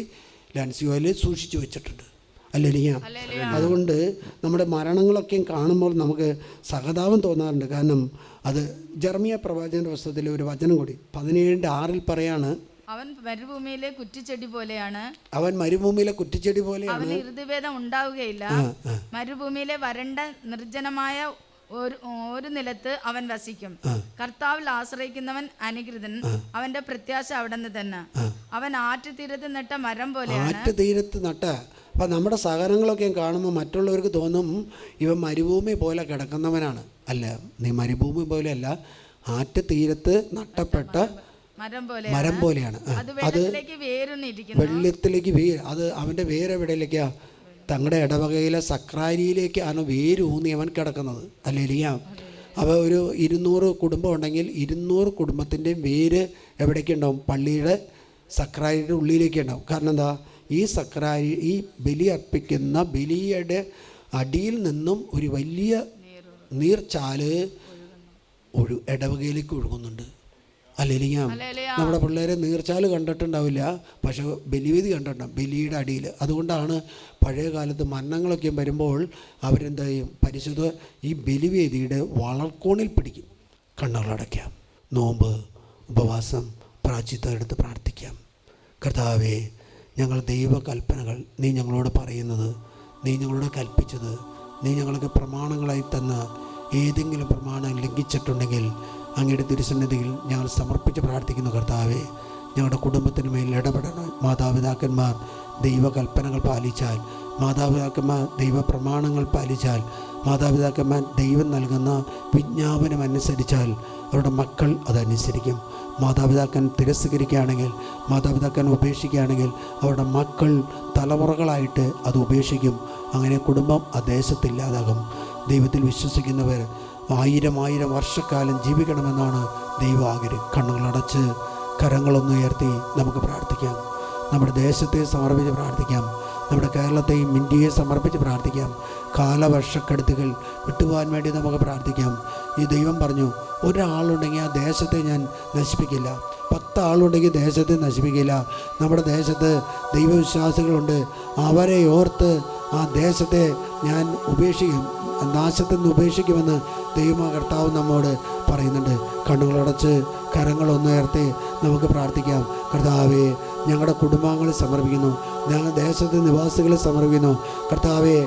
ലാൻസിയോയിൽ സൂക്ഷിച്ചു വെച്ചിട്ടുണ്ട്. അല്ലെലിയ. അതുകൊണ്ട് നമ്മുടെ മരണങ്ങളൊക്കെയും കാണുമ്പോൾ നമുക്ക് സഹതാപം തോന്നാറുണ്ട്. കാരണം അത് ജെറമ്യാ പ്രവാചകന്റെ പുസ്തകത്തിലെ ഒരു വചനം കൂടി 17:6 പറയാണ്, അവൻ മരുഭൂമിയിലെ കുറ്റിച്ചെടി പോലെയാണ്, അവൻ മരുഭൂമിയിലെ കുറ്റിച്ചെടി പോലെയാണ്, അവന് ഋതുഭേദം ഉണ്ടാവുകയില്ല, മരുഭൂമിയിലെ വരണ്ട നിർജ്ജനമായ ഒരു നിലത്ത് അവൻ വസിക്കും. കർത്താവിൽ ആശ്രയിക്കുന്നവൻ അനുഗ്രതൻ, അവന്റെ പ്രത്യാശ അവിടുന്ന് തന്നെ. അവൻ ആറ്റുതീരത്ത് നട്ട മരം പോലെയാണ്. ആറ്റുതീരത്ത് നട്ട. അപ്പം നമ്മുടെ സഹനങ്ങളൊക്കെ കാണുമ്പോൾ മറ്റുള്ളവർക്ക് തോന്നും ഇവൻ മരുഭൂമി പോലെ കിടക്കുന്നവനാണ്. അല്ല, നീ മരുഭൂമി പോലെയല്ല, ആറ്റുതീരത്ത് നട്ടപ്പെട്ട മരം പോലെയാണ്. അത് വെള്ളത്തിലേക്ക് വേര്. അത് അവൻ്റെ വേരെവിടയിലേക്കാ? തങ്ങളുടെ ഇടവകയിലെ സക്രാരിയിലേക്കാണ് വേരൂന്നി അവൻ കിടക്കുന്നത്. അല്ലേലിയ. അപ്പോൾ ഒരു 200 കുടുംബം ഉണ്ടെങ്കിൽ 200 കുടുംബത്തിൻ്റെയും വേര് എവിടേക്കുണ്ടാവും? പള്ളിയുടെ സക്രാരിയുടെ ഉള്ളിലേക്ക് ഉണ്ടാവും. കാരണം എന്താ? ഈ സക്രാരി, ഈ ബലി അർപ്പിക്കുന്ന ബലിയുടെ അടിയിൽ നിന്നും ഒരു വലിയ നീർച്ചാല് ഇടവകയിലേക്ക് ഒഴുകുന്നുണ്ട്. അല്ലേലിയ. നമ്മുടെ പിള്ളേരെ നീർച്ചാല് കണ്ടിട്ടുണ്ടാവില്ല, പക്ഷെ ബലിവേദി കണ്ടിട്ടുണ്ടാവും ബലിയുടെ അടിയിൽ. അതുകൊണ്ടാണ് പഴയ കാലത്ത് മരണങ്ങളൊക്കെ വരുമ്പോൾ അവരെന്താ ചെയ്യും? പരിശുദ്ധ ഈ ബലിവേദിയുടെ വളർക്കോണിൽ പിടിക്കും. കണ്ണുകളടയ്ക്കാം, നോമ്പ്, ഉപവാസം, പ്രായശ്ചിത്തം എടുത്ത് പ്രാർത്ഥിക്കാം. കർത്താവേ, ഞങ്ങൾ ദൈവകൽപ്പനകൾ നീ ഞങ്ങളോട് പറയുന്നത്, നീ ഞങ്ങളോട് കൽപ്പിച്ചത്, നീ ഞങ്ങൾക്ക് പ്രമാണങ്ങളായി തന്ന ഏതെങ്കിലും പ്രമാണം ലംഘിച്ചിട്ടുണ്ടെങ്കിൽ അങ്ങയുടെ തിരുസന്നിധിയിൽ ഞങ്ങൾ സമർപ്പിച്ച് പ്രാർത്ഥിക്കുന്നു. കർത്താവേ, ഞങ്ങളുടെ കുടുംബത്തിന് മേൽ ഇടപെടണം. മാതാപിതാക്കന്മാർ ദൈവകൽപ്പനകൾ പാലിച്ചാൽ, മാതാപിതാക്കന്മാർ ദൈവപ്രമാണങ്ങൾ പാലിച്ചാൽ, മാതാപിതാക്കന്മാർ ദൈവം നൽകുന്ന വിജ്ഞാപനം അനുസരിച്ചാൽ അവരുടെ മക്കൾ അതനുസരിക്കും. മാതാപിതാക്കൻ തിരസ്കരിക്കുകയാണെങ്കിൽ, മാതാപിതാക്കൻ ഉപേക്ഷിക്കുകയാണെങ്കിൽ അവരുടെ മക്കൾ തലമുറകളായിട്ട് അത് ഉപേക്ഷിക്കും. അങ്ങനെ കുടുംബം ആ ദേശത്തില്ലാതാകും. ദൈവത്തിൽ വിശ്വസിക്കുന്നവർ 1000 വർഷക്കാലം ജീവിക്കണമെന്നാണ് ദൈവം ആഗ്രഹം. കണ്ണുകളടച്ച് കരങ്ങളൊന്നുയർത്തി നമുക്ക് പ്രാർത്ഥിക്കാം. നമ്മുടെ ദേശത്തെ സമർപ്പിച്ച് പ്രാർത്ഥിക്കാം. നമ്മുടെ കേരളത്തെയും ഇന്ത്യയെ സമർപ്പിച്ച് പ്രാർത്ഥിക്കാം. കാലവർഷക്കെടുത്തുകൾ വിട്ടുപോകാൻ വേണ്ടി നമുക്ക് പ്രാർത്ഥിക്കാം. ഈ ദൈവം പറഞ്ഞു, ഒരാളുണ്ടെങ്കിൽ ആ ദേശത്തെ ഞാൻ നശിപ്പിക്കില്ല, 10 ആളുണ്ടെങ്കിൽ ദേശത്തെ നശിപ്പിക്കില്ല. നമ്മുടെ ദേശത്ത് ദൈവവിശ്വാസികളുണ്ട്, അവരെ ഓർത്ത് ആ ദേശത്തെ ഞാൻ ഉപേക്ഷിക്കും, നാശത്തിൽ നിന്ന് ഉപേക്ഷിക്കുമെന്ന് ദൈവ കർത്താവ് നമ്മോട് പറയുന്നുണ്ട്. കണ്ണുകളടച്ച് കരങ്ങളൊന്നുയർത്തി നമുക്ക് പ്രാർത്ഥിക്കാം. കർത്താവേ, ഞങ്ങളുടെ കുടുംബാംഗങ്ങളെ സമർപ്പിക്കുന്നു, ഞങ്ങളുടെ ദേശത്തെ നിവാസികളെ സമർപ്പിക്കുന്നു. കർത്താവേ,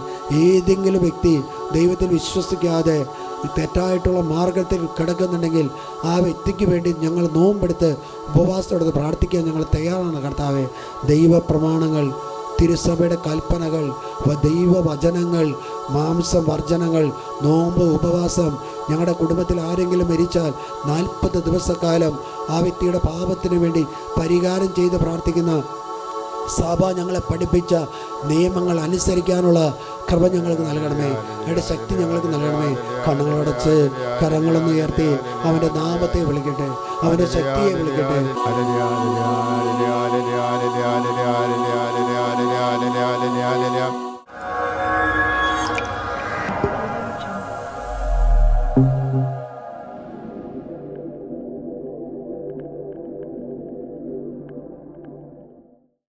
ഏതെങ്കിലും വ്യക്തി ദൈവത്തിൽ വിശ്വസിക്കാതെ തെറ്റായിട്ടുള്ള മാർഗത്തിൽ കിടക്കുന്നുണ്ടെങ്കിൽ ആ വ്യക്തിക്ക് വേണ്ടി ഞങ്ങൾ നോമ്പെടുത്ത് ഉപവാസത്തോടെ പ്രാർത്ഥിക്കാൻ ഞങ്ങൾ തയ്യാറാണ്. കർത്താവേ, ദൈവപ്രമാണങ്ങൾ, തിരുസഭയുടെ കൽപ്പനകൾ, ദൈവവചനങ്ങൾ, മാംസവർജനങ്ങൾ, നോമ്പ്, ഉപവാസം, ഞങ്ങളുടെ കുടുംബത്തിൽ ആരെങ്കിലും മരിച്ചാൽ 40 ദിവസക്കാലം ആ വ്യക്തിയുടെ പാപത്തിന് വേണ്ടി പരിഹാരം ചെയ്ത് പ്രാർത്ഥിക്കുന്ന സഭ ഞങ്ങളെ പഠിപ്പിച്ച നിയമങ്ങൾ അനുസരിക്കാനുള്ള കൃപ ഞങ്ങൾക്ക് നൽകണമേ. അവരുടെ ശക്തി ഞങ്ങൾക്ക് നൽകണമേ. കണ്ണുകളടച്ച് കരങ്ങളൊന്ന് ഉയർത്തി അവൻ്റെ നാമത്തെ വിളിക്കട്ടെ, അവൻ്റെ ശക്തിയെ വിളിക്കട്ടെ.